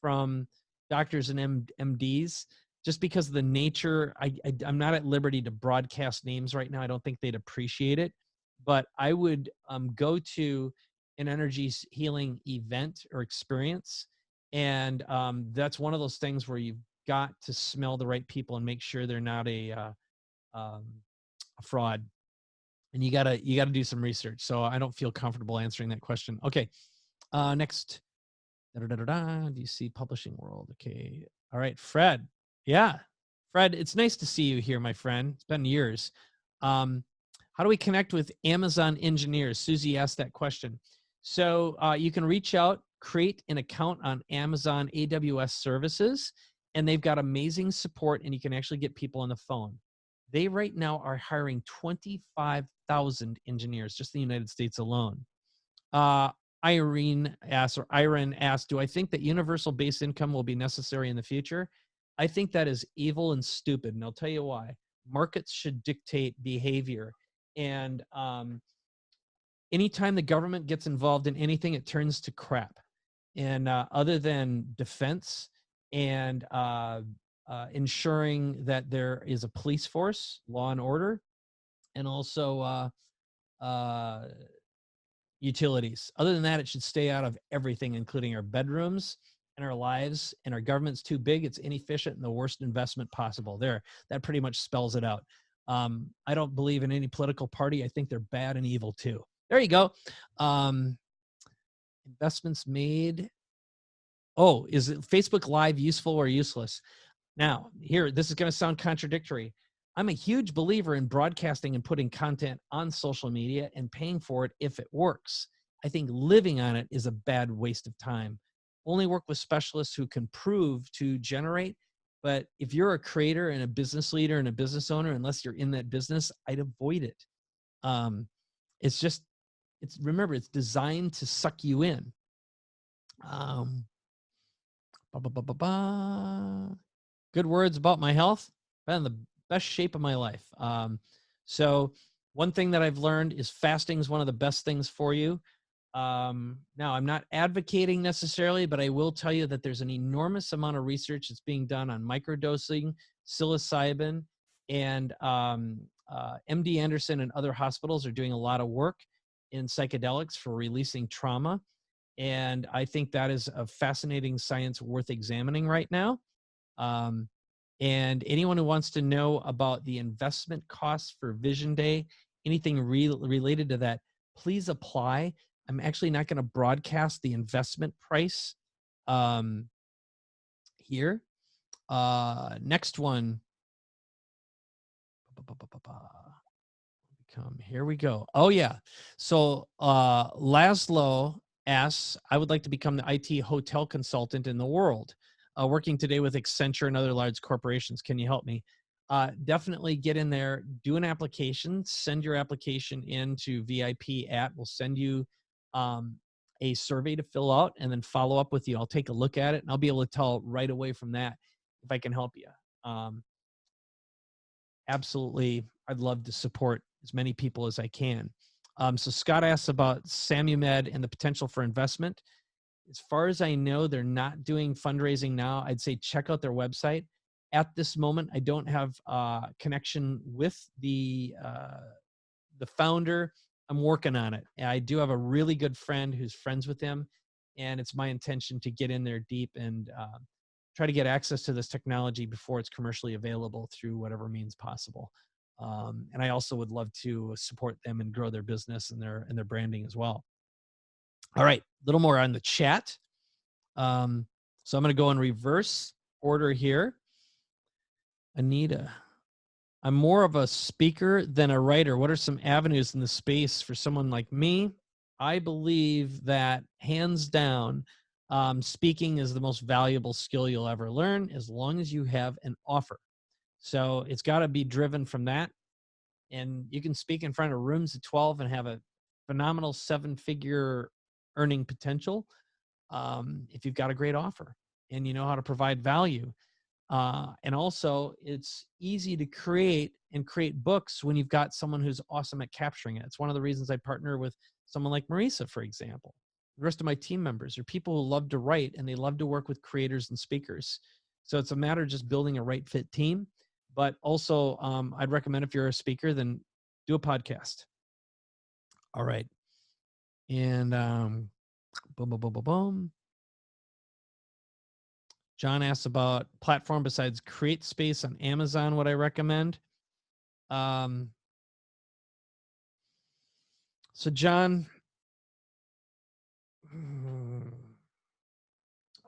from doctors and MDs, just because of the nature. I'm not at liberty to broadcast names right now. I don't think they'd appreciate it, but I would go to an energy healing event or experience. And that's one of those things where you've got to smell the right people and make sure they're not a fraud. And you gotta do some research. So I don't feel comfortable answering that question. Okay, next. Do you see publishing world? Okay, all right, Fred. Yeah, Fred, it's nice to see you here, my friend. It's been years. How do we connect with Amazon engineers? Susie asked that question. So you can reach out, create an account on Amazon AWS services, and they've got amazing support, and you can actually get people on the phone. They right now are hiring 25,000 engineers just in the United States alone. Irene asked, do I think that universal base income will be necessary in the future? I think that is evil and stupid, and I'll tell you why. Markets should dictate behavior. And anytime the government gets involved in anything, it turns to crap. And other than defense and ensuring that there is a police force, law and order, and also utilities. Other than that, it should stay out of everything, including our bedrooms and our lives. And our government's too big. It's inefficient and the worst investment possible. There, that pretty much spells it out. I don't believe in any political party. I think they're bad and evil too. There you go. Investments made. Oh, is it Facebook Live useful or useless? Now, here, this is going to sound contradictory. I'm a huge believer in broadcasting and putting content on social media and paying for it if it works. I think living on it is a bad waste of time. Only work with specialists who can prove to generate. But if you're a creator and a business leader and a business owner, unless you're in that business, I'd avoid it. Remember, it's designed to suck you in. Good words about my health. Been in the best shape of my life. So one thing that I've learned is fasting is one of the best things for you. Now, I'm not advocating necessarily, but I will tell you that there's an enormous amount of research that's being done on microdosing, psilocybin, and MD Anderson and other hospitals are doing a lot of work in psychedelics for releasing trauma. And I think that is a fascinating science worth examining right now. Um, and anyone who wants to know about the investment costs for Vision Day, anything related to that, please apply. I'm actually not going to broadcast the investment price um, here. Next one. Here we go. Oh yeah. So Laszlo asks, I would like to become the IT hotel consultant in the world. Working today with Accenture and other large corporations. Can you help me? Definitely get in there, do an application, send your application in to VIP at. We'll send you a survey to fill out and then follow up with you. I'll take a look at it and I'll be able to tell right away from that if I can help you. Absolutely, I'd love to support as many people as I can. So Scott asks about Samumed and the potential for investment. As far as I know, they're not doing fundraising now. I'd say check out their website. At this moment, I don't have connection with the founder. I'm working on it. I do have a really good friend who's friends with him, and it's my intention to get in there deep and try to get access to this technology before it's commercially available through whatever means possible. And I also would love to support them and grow their business and their branding as well. All right, a little more on the chat. So I'm going to go in reverse order here. Anita, I'm more of a speaker than a writer. What are some avenues in the space for someone like me? I believe that hands down, speaking is the most valuable skill you'll ever learn as long as you have an offer. So it's got to be driven from that. And you can speak in front of rooms of 12 and have a phenomenal 7-figure earning potential if you've got a great offer and you know how to provide value. And also, it's easy to create books when you've got someone who's awesome at capturing it. It's one of the reasons I partner with someone like Marisa, for example. The rest of my team members are people who love to write and they love to work with creators and speakers. So it's a matter of just building a right fit team. But also, I'd recommend if you're a speaker, then do a podcast. All right. And boom, boom, boom, boom, boom. John asks about platform besides CreateSpace on Amazon, what I recommend. So John,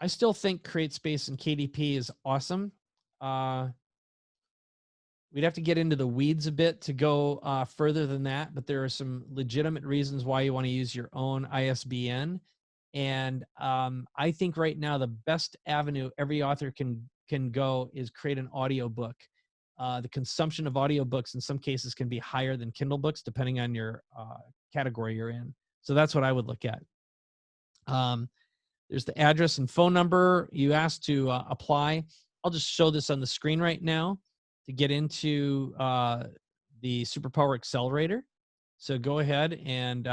I still think CreateSpace and KDP is awesome. We'd have to get into the weeds a bit to go further than that, but there are some legitimate reasons why you want to use your own ISBN. And I think right now the best avenue every author can go is create an audiobook. The consumption of audiobooks in some cases can be higher than Kindle books, depending on your category you're in. So that's what I would look at. There's the address and phone number you asked to apply. I'll just show this on the screen right now to get into the Superpower Accelerator. So go ahead and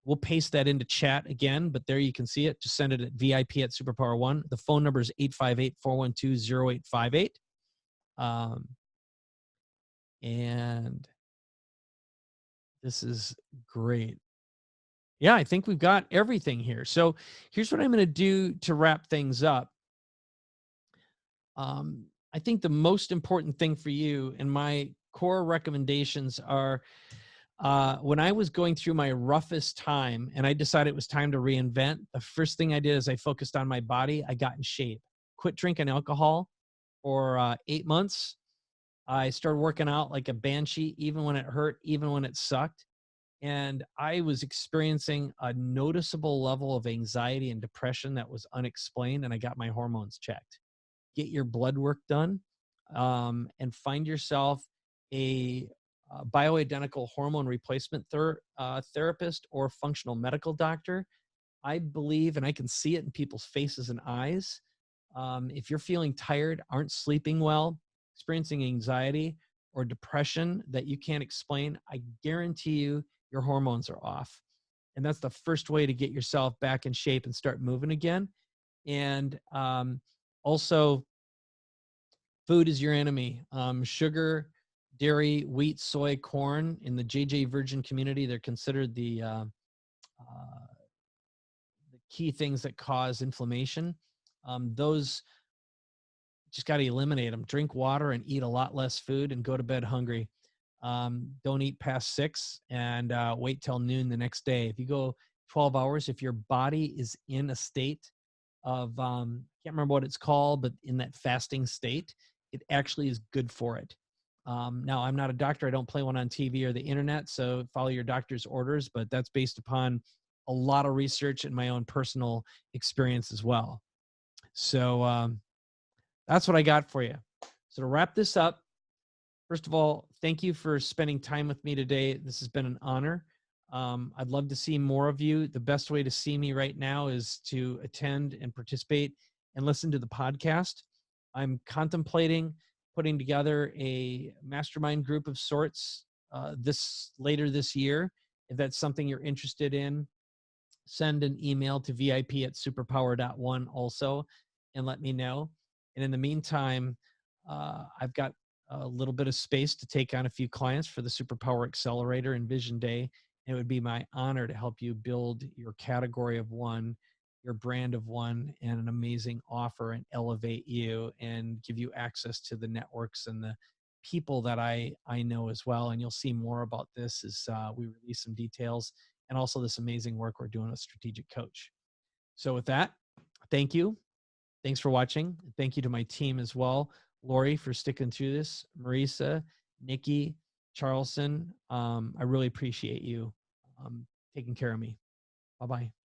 we'll paste that into chat again, but there you can see it. Just send it at VIP@Superpower1. The phone number is 858-412-0858. And this is great. Yeah, I think we've got everything here. So here's what I'm going to do to wrap things up. I think the most important thing for you and my core recommendations are when I was going through my roughest time and I decided it was time to reinvent, the first thing I did is I focused on my body. I got in shape, quit drinking alcohol for 8 months. I started working out like a banshee, even when it hurt, even when it sucked. And I was experiencing a noticeable level of anxiety and depression that was unexplained. And I got my hormones checked. Get your blood work done and find yourself a bioidentical hormone replacement therapist or functional medical doctor. I believe, and I can see it in people's faces and eyes, if you're feeling tired, aren't sleeping well, experiencing anxiety or depression that you can't explain, I guarantee you your hormones are off. And that's the first way to get yourself back in shape and start moving again. And also, food is your enemy. Sugar, dairy, wheat, soy, corn. In the JJ Virgin community, they're considered the key things that cause inflammation. Those just got to eliminate them. Drink water and eat a lot less food and go to bed hungry. Don't eat past 6 and wait till noon the next day. If you go 12 hours, if your body is in a state of, can't remember what it's called, but in that fasting state, it actually is good for it. Now, I'm not a doctor. I don't play one on TV or the internet, so follow your doctor's orders, but that's based upon a lot of research and my own personal experience as well. So that's what I got for you. So to wrap this up, first of all, thank you for spending time with me today. This has been an honor. I'd love to see more of you. The best way to see me right now is to attend and participate and listen to the podcast. I'm contemplating putting together a mastermind group of sorts later this year. If that's something you're interested in, send an email to vip@superpower.one also and let me know. And in the meantime, I've got a little bit of space to take on a few clients for the Superpower Accelerator and Vision Day. And it would be my honor to help you build your category of one, your brand of one, and an amazing offer and elevate you and give you access to the networks and the people that I know as well. And you'll see more about this as we release some details and also this amazing work we're doing with Strategic Coach. So with that, thank you. Thanks for watching. Thank you to my team as well. Lori for sticking through this, Marisa, Nikki, Charleston. I really appreciate you taking care of me. Bye-bye.